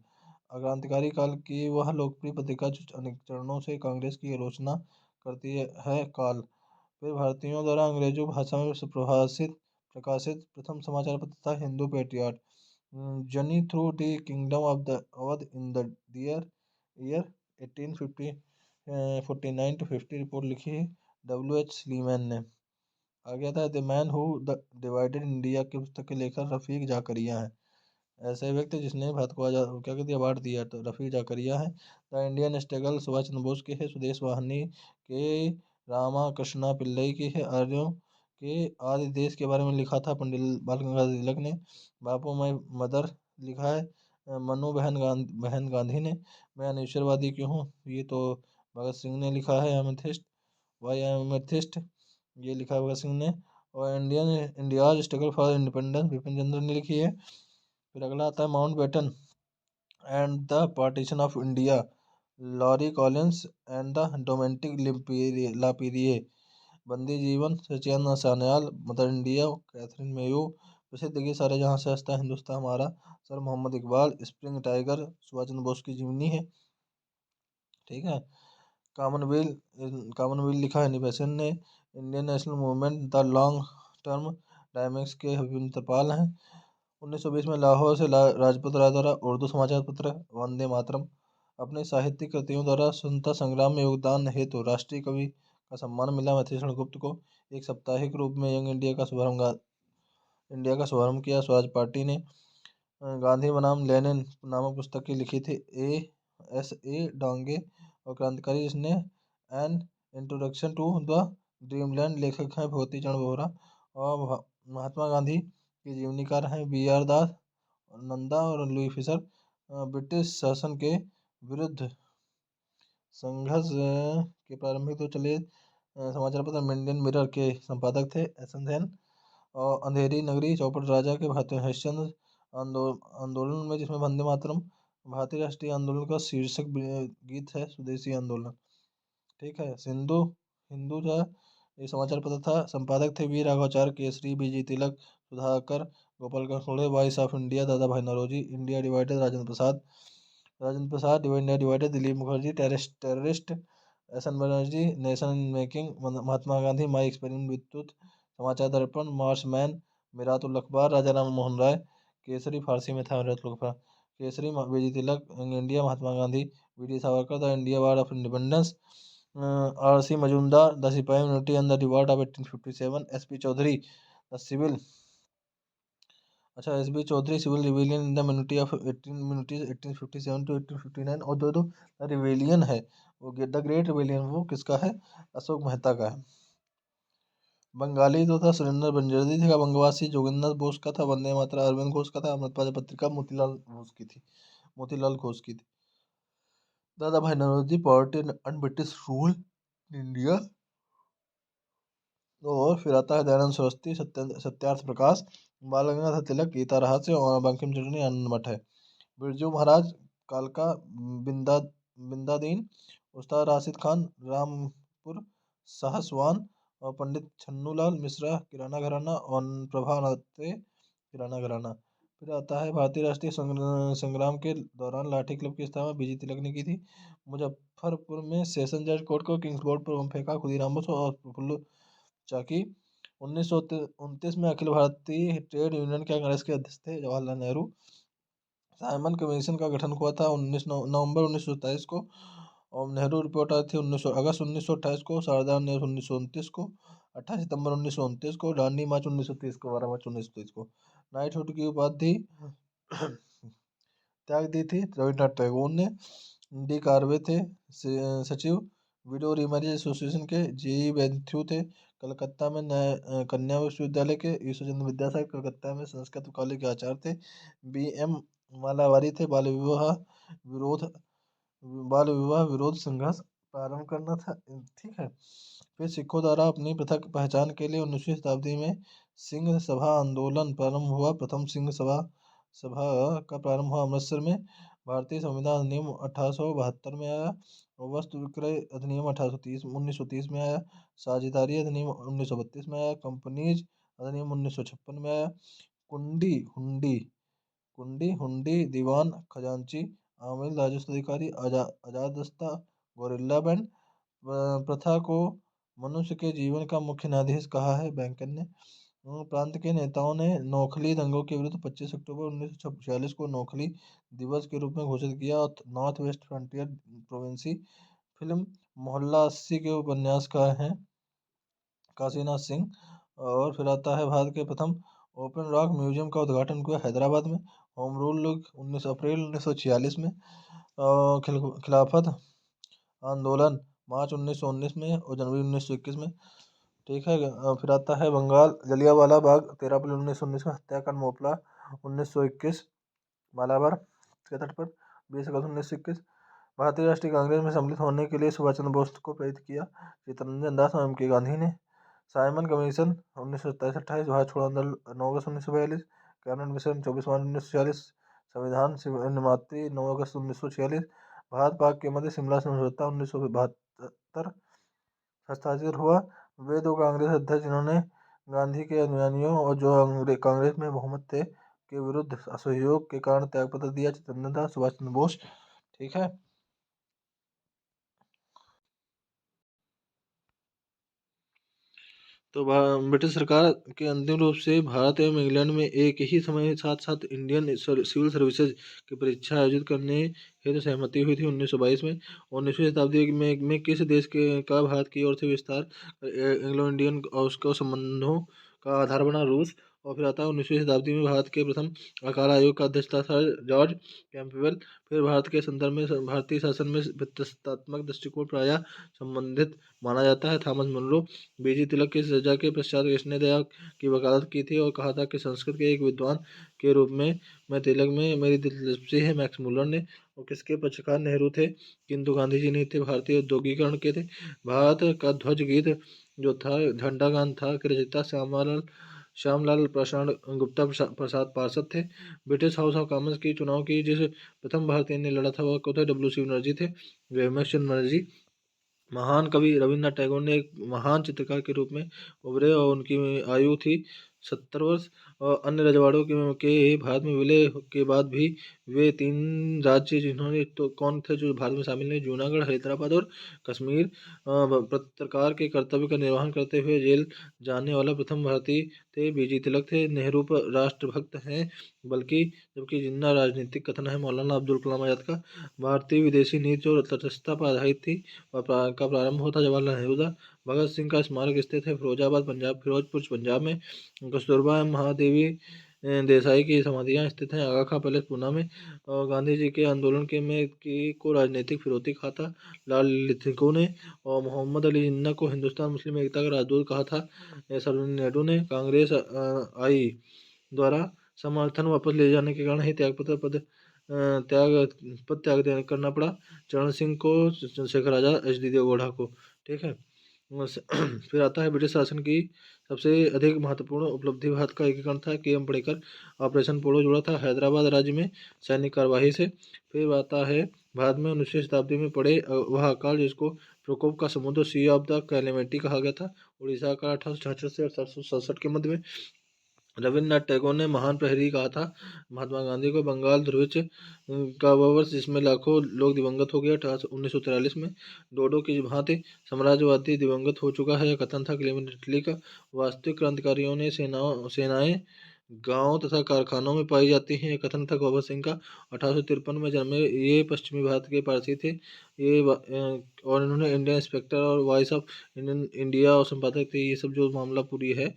क्रांतिकारी काल की वह लोकप्रिय पत्रिका जो अनेक चरणों से कांग्रेस की आलोचना करती है काल। फिर भारतीयों द्वारा अंग्रेजों भाषा में प्रकाशित प्रथम समाचार पत्र था Hindu patriot. Journey through the kingdom of the Awadh in the year 1849 to 50 report लिखी है डब्ल्यू एच स्लीमैन ने। आ गया था the man who divided India की पुस्तक के लेखक रफीक जाकरिया हैं। ऐसे व्यक्ति जिसने भारत को आजाद क्या कहते अवार्ड दिया तो रफीक जाकरिया है। The Indian struggle Subhash Chandra Bose के है। स्वदेश वाहिनी के रामाकृष्णा पिल्लई की है। आर्यों के आदि देश के बारे में लिखा था पंडित बाल गंगाधर तिलक ने। बापू माई मदर लिखा है मनु बहन गांधी ने। मैं अनिश्वरवादी क्यों हूँ ये तो भगत सिंह ने लिखा है। एमेथिस्ट वाई एमेथिस्ट ये लिखा है भगत सिंह ने। और India struggle for independence Bipin Chandra ने लिखी है। फिर अगला आता है Mountbatten and the partition of India Larry Collins and the Dominique Lapierre. Bandi Jivan Sachin Sanyal Mother India Katherine Mayo. प्रसिद्ध गीत सारे जहाँ से हंसता हिंदुस्तान हमारा sir Mohammad Iqbal. Spring tiger Subhash Chandra Bose की जीवनी है, ठीक है। कॉमनवेल्थ लिखा है निवेशन ने। Indian national movement the long term dynamics के विपिन तरपाल हैं। 1920 में लाहौर से राजपूत राय द्वारा उर्दू समाचार पत्र वंदे मातरम। अपने साहित्यिक कृतियों द्वारा स्वतंत्रता संग्राम में योगदान हेतु राष्ट्रीय कवि का सम्मान मिला मधुसूदन गुप्त को। एक साप्ताहिक रूप में यंग इंडिया का शुभारंभ किया स्वराज पार्टी ने। गांधी बनाम लेनिन नामक पुस्तक की लिखी थी ए डांगे। और क्रांतिकारी जिसने an introduction to the dreamland लेखक हैं भगवती चरण वोहरा। और महात्मा गांधी के जीवनीकार हैं बी आर दास नंदा और लुई फिशर। ब्रिटिश शासन के विरुद्ध संघर्ष के प्रारंभिक तो चले समाचार पत्र इंडियन मिरर के संपादक थे एस एन सेन। और अंधेरी नगरी चौपड़ राजा के भारतीय हरिश्चंद्र आंदोलन में जिसमें वंदे मातरम भारतीय राष्ट्रीय आंदोलन का शीर्षक गीत है स्वदेशी आंदोलन, ठीक है। सिंधु हिंदू का ये समाचार पत्र था। संपादक थे V Raghavacharya Kesari B G Tilak Sudhakar Gopal Khode. Voice of India Dadabhai Naoroji. India divided Rajendra Prasad India divided Dilip Mukherjee. Terrorist S N Banerjee. Nation making Mahatma Gandhi my experiment with truth. Samachar Darpan March man मिरातुल अखबार राजा राम मोहन राय। केसरी फारसी में था Miratul Akhbar. Kesari B G Tilak India Mahatma Gandhi V D Savarkar the India war of independence. R C Majumdar the sipahi mutiny and the revolt of 1857। S P Chaudhuri the civil अच्छा, S B Chaudhuri, civil rebellion in the mutiny of 1857 to 1859। और जो रिविलियन है वो द ग्रेट रिविलियन वो किसका है? अशोक मेहता का है। बंगाली जो था सुरेंद्र बंजारी था, बंगवासी जोगिंदर बोस का था, वंदे मातरम अरविंद घोष का था, अमृतपाल पत्रिका मोतीलाल घोष की थी, मोतीलाल घोष की थी। Dadabhai Naoroji, poverty and British rule India. और फिर आता है दयानंद सरस्वती, सत्यार्थ प्रकाश, बाल गंगाधर तिलक, गीता रहस्य और बंकिम चंद्र आनंद मठ है। बिरजू महाराज, कालका, बिंदा बिंदादीन, उस्ताद राशिद खान, रामपुर साहसवान और पंडित छन्नूलाल मिश्रा किराना घराना और प्रभा नत्रे किराना घराना। फिर आता है भारतीय राष्ट्रीय संग्राम के दौरान लाठी क्लब की स्थापना बीजी तिलक ने की थी। मुजफ्फरपुर में सेशन जज कोर्ट को किंग्स बोर्ड पर बम फेंका खुदीराम बोस और प्रफुल्ल चाकी। 1929 में अखिल भारतीय ट्रेड यूनियन कांग्रेस के अध्यक्ष थे जवाहरलाल नेहरू। साइमन कमीशन का गठन हुआ था 19 नवंबर 1927 को। और नेहरू रिपोर्ट आई थी 19 अगस्त 1928 को। शारदा ने 1929 को। 28 सितंबर 1929 को। दांडी मार्च 1930 को। 12 मार्च 1930 को। नाइटहुड की उपाधि त्याग दी थी रविन्द्रनाथ टैगोर ने। डी कार्वे थे सचिव। विडो रीमैरिज एसोसिएशन के जेई वेन्थ्यू थे कलकत्ता में। कन्या विश्वविद्यालय के ईश्वरचंद्र विद्यासागर कलकत्ता में संस्कृत कॉलेज के आचार्य थे। बी एम मालावारी थे विरोध बाल विवाह विरोध संघर्ष प्रारंभ करना था। ठीक है। फिर सिखों द्वारा अपनी पृथक पहचान के लिए 19वीं शताब्दी में सिंह सभा आंदोलन प्रारंभ हुआ। प्रथम सिंह सभा सभा का प्रारंभ हुआ अमृतसर में। भारतीय संविधान अधिनियम 1872 में आया। और वस्तु विक्रय अधिनियम 1930 में आया। साझेदारी अधिनियम 1932 में आया। कंपनीज अधिनियम 1956 में आया। कुंडी हुंडी कुंडी हुंडी दीवान खजांची आमिल राजस्व अधिकारी अजादस्ता गोरिल्ला बैंड प्रथा को मनुष्य के जीवन का मुख्य न्यायाधीश कहा है बैंकन ने। प्रांत के नेताओं ने नोखली दंगों के विरुद्ध 25 अक्टूबर 1946 को नोखली दिवस के रूप में घोषित किया। और नॉर्थ वेस्ट फ्रंटियर प्रोविंसी फिल्म मोहल्ला 80 के उपन्यासकार हैं काशीनाथ सिंह। और फिर आता है भारत के प्रथम ओपन रॉक म्यूजियम का उद्घाटन हुआ हैदराबाद में। होम रूल 19 अप्रैल 1946 में। खिलाफत आंदोलन मार्च 1919 में और जनवरी 1921 में। ठीक है। फिर आता है बंगाल जलियांवाला बाग 13 अप्रैल 1919 में। हत्याकांड मोपला 1921 मालाबार के तट पर 20 अगस्त 1921। भारतीय राष्ट्रीय कांग्रेस में सम्मिलित होने के लिए सुभाष चंद्र बोस को प्रेरित किया चित्तरंजन दास और एम के गांधी ने। Simon commission 1927-28। भारत छोड़ो आंदोलन 9 अगस्त 1942। कैबिनेट मिशन 24 मार्च 1946। संविधान निर्मात्री 9 अगस्त 1946। भारत पाक के मध्य शिमला समझौता 1972 हस्ताक्षर हुआ। वे दो कांग्रेस अध्यक्ष जिन्होंने गांधी के अनुयायियों और जो कांग्रेस में बहुमत थे के विरुद्ध असहयोग के कारण त्यागपत्र दिया चित्तरंजन दास सुभाष चंद्र बोस। ठीक है। तो ब्रिटिश सरकार के अंतिम रूप से भारत एवं इंग्लैंड में एक ही समय साथ साथ इंडियन सिविल सर्विसेज की परीक्षा आयोजित करने हेतु सहमति हुई थी 1922 में। 19वीं शताब्दी में किस देश के का भारत की ओर से विस्तार एंग्लो इंडियन और उसके संबंधों का आधार बना? रूस। और फिर आता है 19वीं शताब्दी में भारत के प्रथम अकाल आयोग का अध्यक्ष था सर जॉर्ज कैंपबेल। फिर भारत के संदर्भ में भारतीय शासन में व्यवस्थात्मक दृष्टिकोण प्रायः संबंधित माना जाता है थॉमस मुनरो। बीजी तिलक की सजा के पश्चात कृष्ण दया की वकालत की थी और कहा था कि संस्कृत के एक विद्वान के रूप में मैं तिलक में मेरी दिलचस्पी है। मैक्स मुलर ने। और किसके पक्षकार? नेहरू थे किंतु गांधी जी नहीं थे, भारतीय औद्योगिकरण के थे। भारत का ध्वज गीत जो था झंडा गान था कि रचयिता श्यामलाल प्रसाद गुप्ता प्रसाद पार्षद थे। ब्रिटिश हाउस ऑफ कॉमन्स की चुनाव की जिस प्रथम भारतीय ने लड़ा था वह को थे डब्ल्यू सी बनर्जी थे, हेमचंद बनर्जी। महान कवि रविन्द्रनाथ टैगोर ने एक महान चित्रकार के रूप में उभरे और उनकी आयु थी 70 वर्ष। और अन्य रजवाड़ों के भारत में विलय के बाद भी वे 3 राज्य जिन्होंने तो कौन थे जो भारत में शामिल नहीं? जूनागढ़, हैदराबाद और कश्मीर। पत्रकार के कर्तव्य का निर्वहन करते हुए जेल जाने वाला प्रथम भारतीय थे बीजी तिलक थे। नेहरू पर राष्ट्रभक्त हैं बल्कि जबकि जिन्ना राजनीतिक कथन है मौलाना अब्दुल कलाम आजाद का। भारतीय विदेशी नीति और तटस्थता पर आधारित थी और का प्रारंभ होता जवाहरलाल नेहरू था। भगत सिंह का स्मारक स्थित है फिरोजाबाद पंजाब फिरोजपुर पंजाब में। कस्तूरबा महादेवी देसाई की समाधियाँ स्थित हैं। आगा खां पैलेस पूना में। और गांधी जी के आंदोलन के में की को राजनीतिक फिरौती कहा था लाल लिथिको ने। और मोहम्मद अली जिन्ना को हिंदुस्तान मुस्लिम एकता का राजदूत कहा था सरोजिनी नायडू ने। कांग्रेस आई द्वारा समर्थन वापस ले जाने के कारण ही पद त्याग करना पड़ा चरण सिंह को, चंद्रशेखर आजाद, एच डी देवगौड़ा को। ठीक है। फिर आता है ब्रिटिश शासन की सबसे अधिक महत्वपूर्ण उपलब्धि भारत का एकीकरण था। के एम पढ़ेकर ऑपरेशन पोलो जुड़ा था हैदराबाद राज्य में सैनिक कार्यवाही से। फिर आता है भारत में 19वीं शताब्दी में पड़े वह अकाल जिसको प्रकोप का समुद्र सी ऑफ द कैलेमिटी कहा गया था। उड़ीसा का 1866 से 1867 के मध्य में। रविन्द्रनाथ टैगोर ने महान प्रहरी कहा था महात्मा गांधी को। बंगाल ध्रुवीय का वह वर्ष जिसमें लाखों लोग दिवंगत हो गए 1943 में। डोडो की भांति साम्राज्यवादी दिवंगत हो चुका है, यह कथन था क्लेमेंट इटली का। वास्तविक क्रांतिकारियों ने सेनाएं गांव तथा कारखानों में पाई जाती हैं, यह कथन था गोबर सिंह का। 1853 में जन्मे ये पश्चिमी भारत के पारसी थे। और इन्होंने इंडियन इंस्पेक्टर और वॉइस ऑफ इंडियन इंडिया और संपादक थे। ये सब जो मामला पूरी है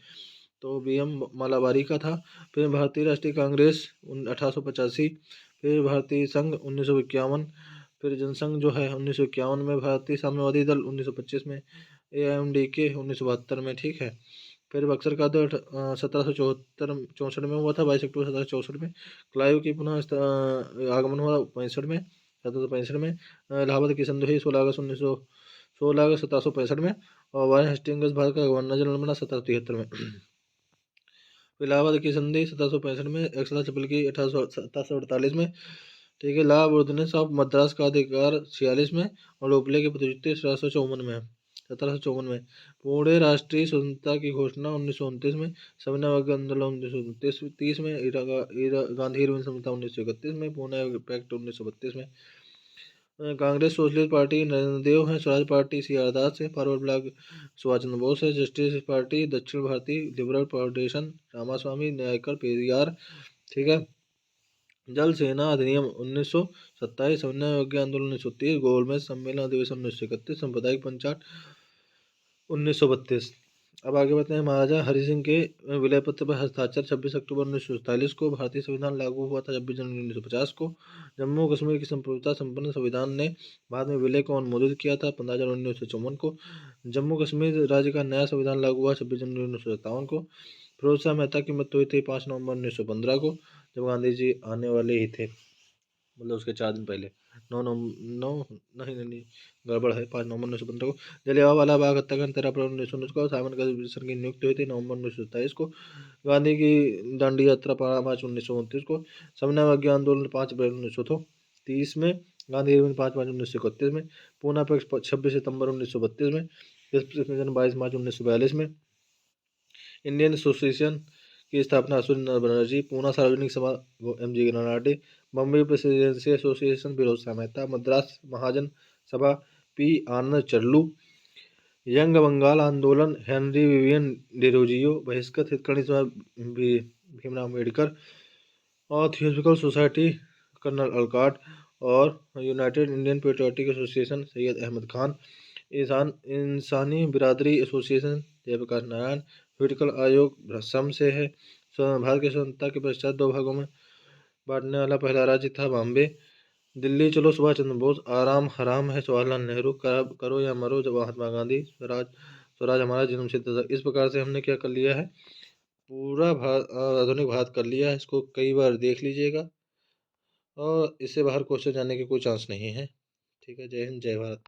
तो बी एम मालाबारी का था। फिर भारतीय राष्ट्रीय कांग्रेस 1885। फिर भारतीय संघ 1951। फिर जनसंघ जो है 1951 में। भारतीय साम्यवादी दल 1925 में। AIMDK 1972 में। ठीक है। फिर बक्सर का युद्ध 1774 में हुआ था 22 अक्टूबर 1764 में। क्लाइव की पुनः आगमन हुआ 65 में 1765 में। इलाहाबाद की संधि हुई 16 अगस्त 1765 में। और वारेन हेस्टिंग्स भारत का गवर्नर जनरल बना 1773 में। इलाहाबाद की संधि 1765 में। एक्सला चपल की 1748 में। ठीक है। ला ऑर्डिनेंस ऑफ मद्रास का अधिकार 46 में। और लोपले की प्रतिनियुक्ति 1754 में। पुणे राष्ट्रीय स्वतंत्रता की घोषणा 1929 में। सविनय अवज्ञा आंदोलन 1930 में। गांधी इरविन समझौता 1931 में। पुणे पैक्ट 1932 में। कांग्रेस सोशलिस्ट पार्टी नरेंद्र देव है। स्वराज पार्टी सी आर दास है। फॉरवर्ड ब्लॉक सुभाष चंद्र बोस है। जस्टिस पार्टी दक्षिण भारतीय लिबरल फाउंडेशन रामास्वामी न्यायकर पेरियार। ठीक है। जल सेना अधिनियम 1927। सविनय अवज्ञा आंदोलन 1930। गोलमेज सम्मेलन अधिवेशन 1931। सांप्रदायिक पंचायत 1932। अब आगे बढ़ते हैं। महाराजा हरि सिंह के विलय पत्र पर हस्ताक्षर 26 अक्टूबर 1947 को। भारतीय संविधान लागू हुआ था 26 जनवरी 1950 को। जम्मू कश्मीर की संप्रभुता संपन्न संविधान ने बाद में विलय को अनुमोदित किया था 15 जनवरी 1954 को। जम्मू कश्मीर राज्य का नया संविधान लागू हुआ 26 जनवरी 1957 को। फिरोज शाह मेहता की मृत्यु हुई थी 5 नवंबर 1915 को, जब गांधी जी आने वाले ही थे, मतलब उसके 4 दिन पहले। 9 नहीं नहीं नहीं, गड़बड़ है। 5 नवंबर 1915 को। जलियांवाला बाग हत्याकांड 13 अप्रैल 1919 को। साइमन कमीशन की नियुक्ति हुई थी नवंबर 1927 को। गांधी की दांडी यात्रा 15 मार्च 1929 को। सविनय अवज्ञा आंदोलन 5 अप्रैल 1930 में। गांधी इरविन 5 मार्च 1931 में। पूना पैक्ट 26 सितंबर 1932 में। 22 मार्च 1942 में। इंडियन एसोसिएशन की स्थापना सूर्य Banerjee. Poona Sarvajanik Sabha MG Ranade. Bombay presidency association Firoz Shah Mehta. Madras Mahajan Sabha P Anand Charlu. Young Bengal आंदोलन हेनरी विवियन डिरोजियो। बहिष्कृत हितकर्णी सभा भीमराव अम्बेडकर। और थियोसफिकल सोसाइटी कर्नल अलकाट। और united Indian patriotic association Syed Ahmad Khan. Insani Biradari association Jayaprakash Narayan. Political आयोग श्रम से है। भारत की स्वतंत्रता के पश्चात 2 भागों में बांटने वाला पहला राज्य था बॉम्बे। दिल्ली चलो सुभाष चंद्र बोस। आराम हराम है जवाहरलाल नेहरू। करो या मरो जब महात्मा गांधी। स्वराज स्वराज हमारा जन्म सिद्ध था। इस प्रकार से हमने क्या कर लिया है, पूरा आधुनिक भारत कर लिया है। इसको कई बार देख लीजिएगा और इससे बाहर क्वेश्चन जाने के कोई चांस नहीं है। ठीक है। जय हिंद, जय भारत।